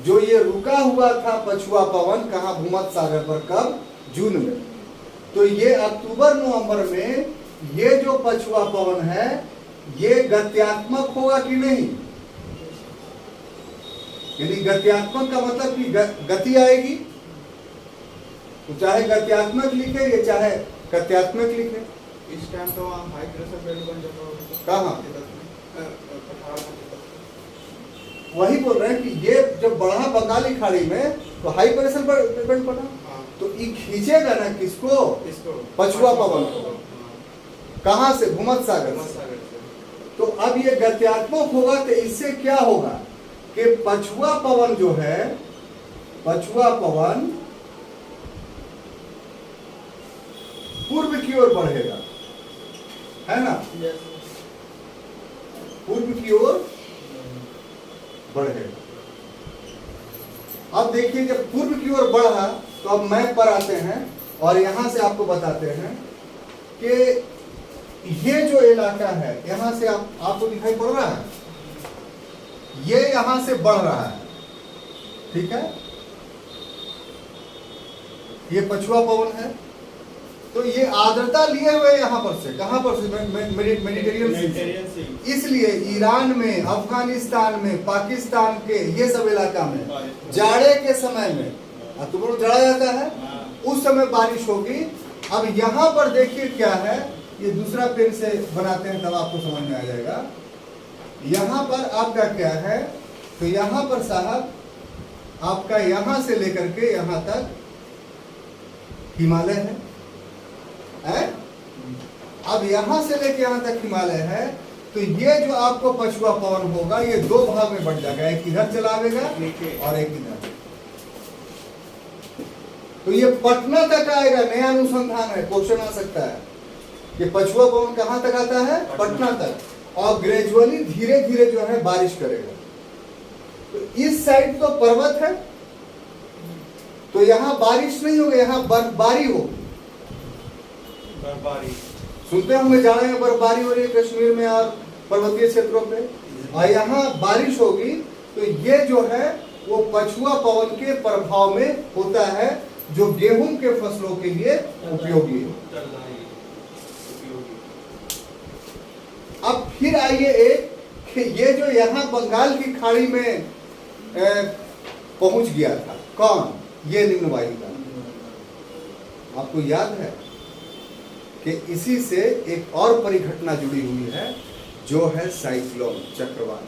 जो ये रुका हुआ था पछुआ पवन कहां, भूमध्य सागर पर, कब, जून में, तो ये अक्टूबर नवंबर में ये जो पछुआ पवन है ये गत्यात्मक होगा कि नहीं, यानी गत्यात्मक का मतलब कि गति आएगी, तो चाहे गत्यात्मक लिखे या चाहे गत्यात्मक लिखे। इस टाइम तो वहाँ हाई प्रेशर बेल्ट बन जाता होगा। कहाँ? वही बोल रहे हैं कि ये जब बढ़ा बंगाली खाड़ी में तो हाई प्रेशर बेल्ट बना, तो ये खींचेगा ना किसको, पछुआ पवन को, कहां से, भूमध्य सागर से। तो अब ये गत्यात्मक होगा तो इससे क्या होगा कि पछुआ पवन जो है, पछुआ पवन पूर्व की ओर बढ़ेगा, है ना, पूर्व की ओर बढ़ेगा। अब देखिए जब पूर्व की ओर बढ़ा तो अब मैप पर आते हैं और यहां से आपको बताते हैं कि ये जो इलाका है यहां से आपको दिखाई पड़ रहा है, ये यहां से बढ़ रहा है, ठीक है, ये पछुआ पवन है, तो ये आर्द्रता लिए हुए यहां पर से, कहां पर से, मेडिटेरियन सी, इसलिए ईरान में, अफगानिस्तान में, पाकिस्तान के ये सब इलाका में जाड़े के समय में, अक्टूबर में जाड़ा जाता है, उस समय बारिश होगी। अब यहां पर देखिए क्या है, ये दूसरा पेन से बनाते हैं तब आपको समझ में आ जाएगा। यहां पर आपका क्या है, तो यहां पर साहब आपका यहां से लेकर के यहां तक हिमालय है? अब यहां से लेकर यहां तक हिमालय है, तो ये जो आपको पछुआ पवन होगा ये दो भाग में बढ़ जाएगा, एक इधर चलावेगा और एक इधर। तो ये पटना तक आएगा, नया अनुसंधान है, क्वेश्चन आ सकता है कि पछुआ पवन कहां तक आता है, पटना तक, और ग्रेजुअली धीरे धीरे जो है बारिश करेगा। तो इस साइड तो पर्वत है तो यहां बारिश नहीं होगी, यहां बर्फबारी होगी, बर्फबारी सुनते होंगे जाड़े में बर्फबारी हो रही है कश्मीर में और पर्वतीय क्षेत्रों पे, और यहाँ बारिश होगी। तो ये जो है वो पछुआ पवन के प्रभाव में होता है जो गेहूं के फसलों के लिए उपयोगी है। अब फिर आइए एक कि ये जो यहाँ बंगाल की खाड़ी में पहुंच गया था, कौन, ये निम्न वायु का, आपको याद है कि इसी से एक और परिघटना जुड़ी हुई है जो है साइक्लोन, चक्रवात,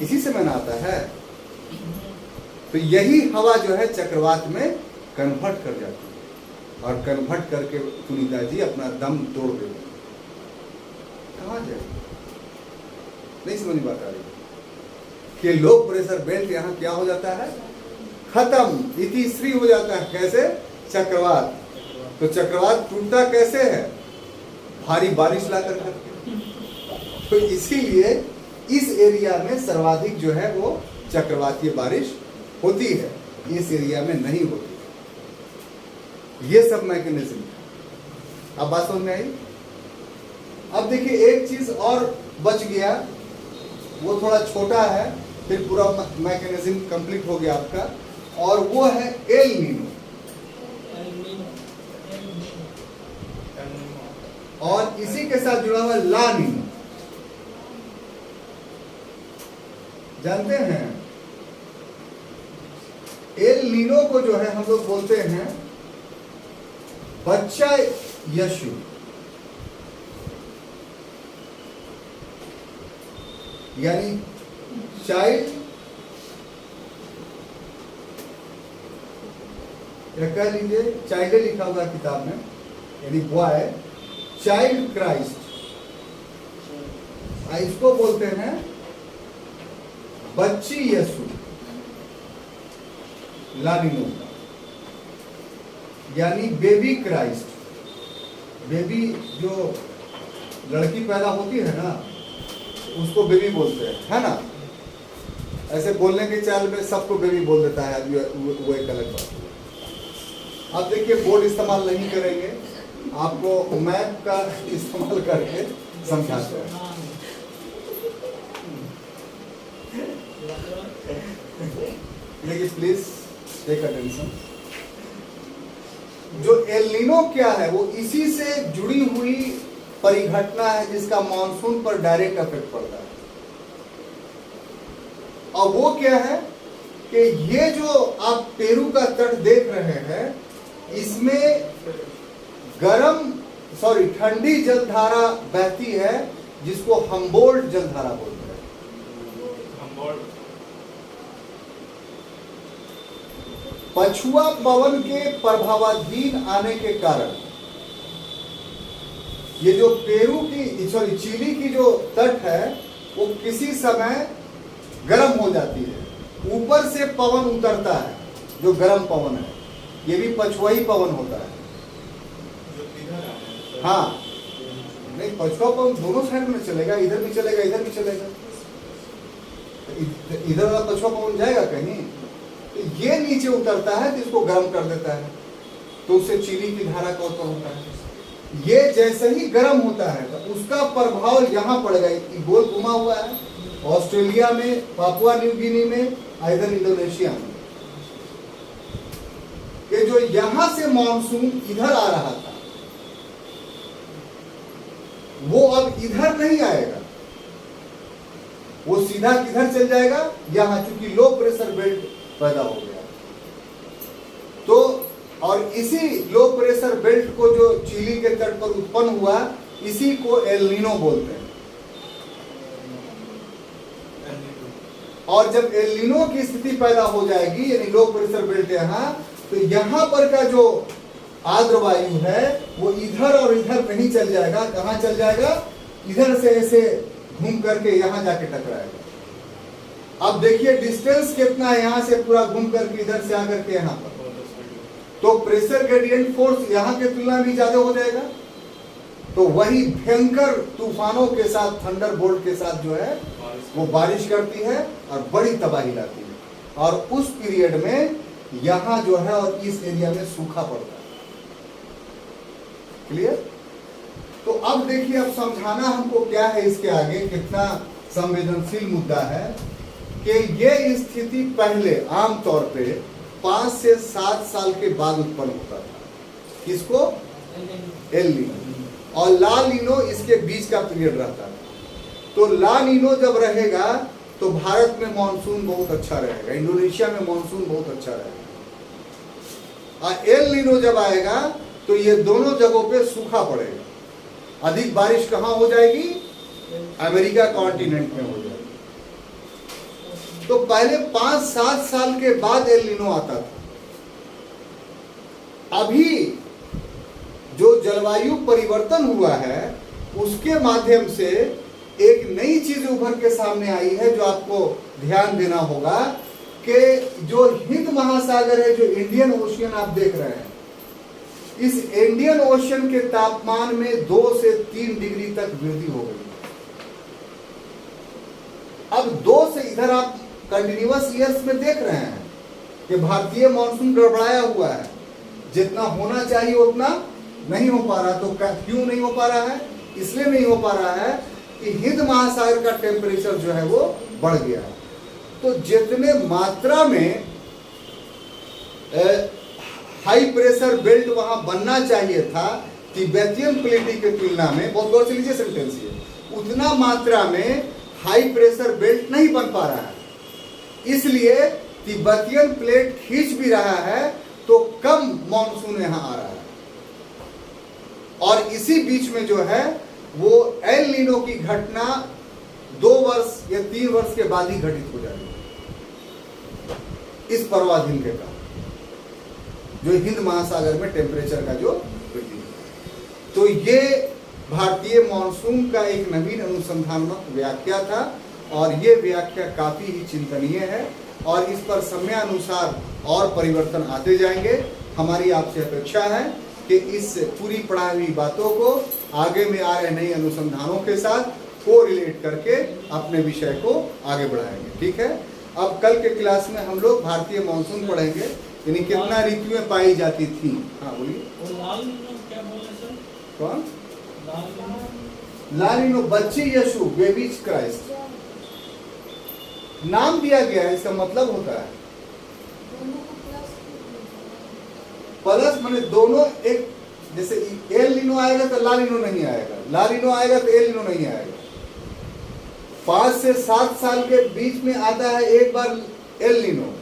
इसी से मनाता है। तो यही हवा जो है चक्रवात में कन्वर्ट कर जाती है और कन्वर्ट करके सुनीता जी अपना दम तोड़ देते। कहाँ जाए, नहीं समझ में बात आ रही कि लो प्रेशर बेल्ट यहाँ क्या हो जाता है, खत्म, इतिश्री हो जाता है। कैसे, चक्रवात। तो चक्रवात टूटता कैसे है, भारी बारिश ला कर करके। तो इसीलिए इस एरिया में सर्वाधिक जो है वो चक्रवातीय बारिश होती है, इस एरिया में नहीं होती। ये सब मैकेनिज्म, अब बात समझ में आई। अब देखिए एक चीज और बच गया, वो थोड़ा छोटा है, फिर पूरा मैकेनिज्म कंप्लीट हो गया आपका, और वो है एल नीनो। और इसी के साथ जुड़ा हुआ ला नीनो। जानते हैं एल नीनो को जो है हम लोग बोलते हैं बच्चा यीशु, यानी चाइल्ड, या कह लीजिए चाइल्ड लिखा हुआ किताब में, यानी बॉय चाइल्ड क्राइस्ट, इसको बोलते हैं बच्ची यीशु, लानिनो, यानी बेबी क्राइस्ट। बेबी जो लड़की पैदा होती है ना, उसको बेबी बोलते हैं, है ना। ऐसे बोलने के चाल में सबको बेबी बोल देता है आदमी, वो एक अलग बात है। अब देखिए बोर्ड इस्तेमाल नहीं करेंगे, आपको मैप का इस्तेमाल करके समझाते हैं। देखिए प्लीज टेक अटेंशन। जो एल नीनो क्या है, वो इसी से जुड़ी हुई परिघटना है जिसका मानसून पर डायरेक्ट इफेक्ट पड़ता है। और वो क्या है कि ये जो आप पेरू का तट देख रहे हैं, इसमें ठंडी जलधारा बहती है, जिसको हम्बोल्ट जलधारा बोलते हैं। पछुआ पवन के प्रभावाधीन आने के कारण ये जो पेरू की चिली की जो तट है, वो किसी समय गर्म हो जाती है। ऊपर से पवन उतरता है जो गर्म पवन है, ये भी पछुआई पवन होता है। हाँ, नहीं, पछुआ पवन दोनों साइड में चलेगा, इधर भी चलेगा इधर भी चलेगा। इधर वाला पछुआ पवन जाएगा कहीं, तो ये नीचे उतरता है तो इसको गर्म कर देता है, तो उससे चिली की धारा का उत्पन्न होता है। ये जैसे ही गर्म होता है तो उसका प्रभाव यहाँ पड़ेगा। गोल घुमा हुआ है, ऑस्ट्रेलिया में, पापुआ न्यू गिनी में, इधर इंडोनेशिया में। कि जो यहां से मॉनसून इधर आ रहा था, वो अब इधर नहीं आएगा, वो सीधा किधर चल जाएगा, यहां, चूंकि लो प्रेशर बेल्ट पैदा हो गया। तो और इसी लो प्रेशर बेल्ट को जो चिली के तट पर उत्पन्न हुआ, इसी को एल नीनो बोलते हैं। और जब एल नीनो की स्थिति पैदा हो जाएगी, यानी लो प्रेशर बेल्ट यहां, तो यहां पर का जो आर्द्र वायु है वो इधर और इधर नहीं चल जाएगा। कहां चल जाएगा? इधर से ऐसे घूम करके यहां जाके टकराएगा। अब देखिए डिस्टेंस कितना है, यहां से पूरा घूम करके इधर से आकर के यहां पर, तो प्रेशर ग्रेडियंट फोर्स यहां के तुलना में ज्यादा हो जाएगा। तो वही भयंकर तूफानों के साथ, थंडर बोल्ट के साथ जो है वो बारिश करती है और बड़ी तबाही लाती है। और उस पीरियड में यहां जो है और इस एरिया में सूखा पड़ता है। क्लियर? तो अब देखिए, अब समझाना हमको क्या है इसके आगे, कितना संवेदनशील मुद्दा है कि ये स्थिति पहले आमतौर पे 5 से 7 साल के बाद उत्पन्न होता था। किसको? El Nino. और ला नीनो इसके बीच का पीरियड रहता है। तो ला नीनो जब रहेगा तो भारत में मॉनसून बहुत अच्छा रहेगा, इंडोनेशिया में मॉनसून बहुत अच्छा रहेगा। और एल नीनो जब आएगा तो ये दोनों जगहों पे सूखा पड़ेगा। अधिक बारिश कहां हो जाएगी? अमेरिका कॉन्टिनेंट में हो जाएगी। तो पहले 5-7 साल के बाद एल नीनो आता था। अभी जो जलवायु परिवर्तन हुआ है उसके माध्यम से एक नई चीज उभर के सामने आई है, जो आपको ध्यान देना होगा कि जो हिंद महासागर है, जो इंडियन ओशियन आप देख रहे हैं, इस इंडियन ओशियन के तापमान में 2 से 3 डिग्री तक वृद्धि हो गई। अब 2 से इधर आप कंटिन्यूअस ईयर्स में देख रहे हैं कि भारतीय मॉनसून गड़बड़ाया हुआ है, जितना होना चाहिए उतना नहीं हो पा रहा। तो क्यों नहीं हो पा रहा है? इसलिए नहीं हो पा रहा है कि हिंद महासागर का टेम्परेचर जो है वो बढ़ गया है। तो जितने मात्रा में हाई प्रेशर बेल्ट वहां बनना चाहिए था तिब्बतियन प्लेटी के तुलना में, बहुत गौर से लीजिए सेंटेंस ये, उतना मात्रा में हाई प्रेशर बेल्ट नहीं बन पा रहा है, इसलिए तिब्बतियन प्लेट खींच भी रहा है तो कम मॉनसून यहां आ रहा है। और इसी बीच में जो है वो एल नीनो की घटना 2 वर्ष या 3 वर्ष के बाद ही घटित हो जाएगी इस पर्वाधीन के कारण, जो हिंद महासागर में टेम्परेचर का जो वृद्धि है। तो ये भारतीय मॉनसून का एक नवीन अनुसंधानत्मक व्याख्या था और ये व्याख्या काफी ही चिंतनीय है और इस पर समयानुसार और परिवर्तन आते जाएंगे। हमारी आपसे अपेक्षा है कि इस पूरी पढ़ाई हुई बातों को आगे में आ रहे नए अनुसंधानों के साथ को रिलेट करके अपने विषय को आगे बढ़ाएंगे। ठीक है, अब कल के क्लास में हम लोग भारतीय मॉनसून पढ़ेंगे, यानी कितना ऋतुएं पाई जाती थी। हाँ बोलिए। क्या बोले सर? कौन? ला नीनो, बच्ची यीशु, बेबीज क्राइस्ट नाम दिया गया है, इसका मतलब होता है प्लस माने दोनों एक, जैसे एल नीनो आएगा तो ला नीनो नहीं आएगा, ला नीनो आएगा तो एल नीनो नहीं आएगा। 5 से 7 साल के बीच में आता है एक बार एल नीनो,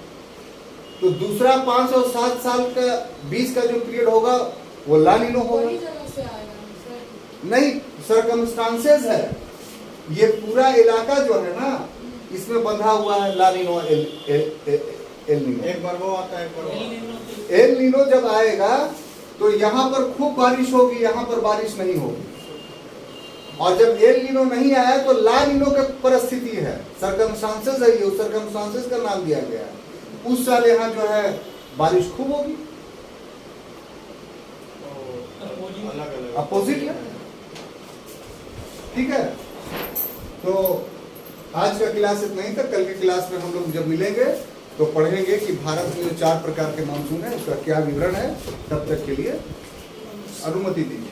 तो दूसरा 5 और 7 साल का बीच का जो पीरियड होगा वो ला नीनो होगा। नहीं, सर्कमस्टांसेस है, ये पूरा इलाका जो है ना इसमें बंधा हुआ है ला नीनो एल नीनो। एक बार वो आता है, एक बार वो आता है। एल नीनो जब आएगा तो यहाँ पर खूब बारिश होगी, यहाँ पर बारिश नहीं होगी। और जब एल नीनो नहीं आया तो ला नीनो की परिस्थिति है, सर्कमस्टांसेस है, ये सर्कमस्टांसेस का नाम दिया गया है। उस साल यहाँ जो है बारिश खूब होगी, अलग अलग अपोजिट है। ठीक है, तो आज का क्लास इतना ही था। कल के क्लास में हम लोग जब मिलेंगे तो पढ़ेंगे कि भारत में जो 4 प्रकार के मानसून है उसका क्या विवरण है। तब तक के लिए अनुमति दीजिए।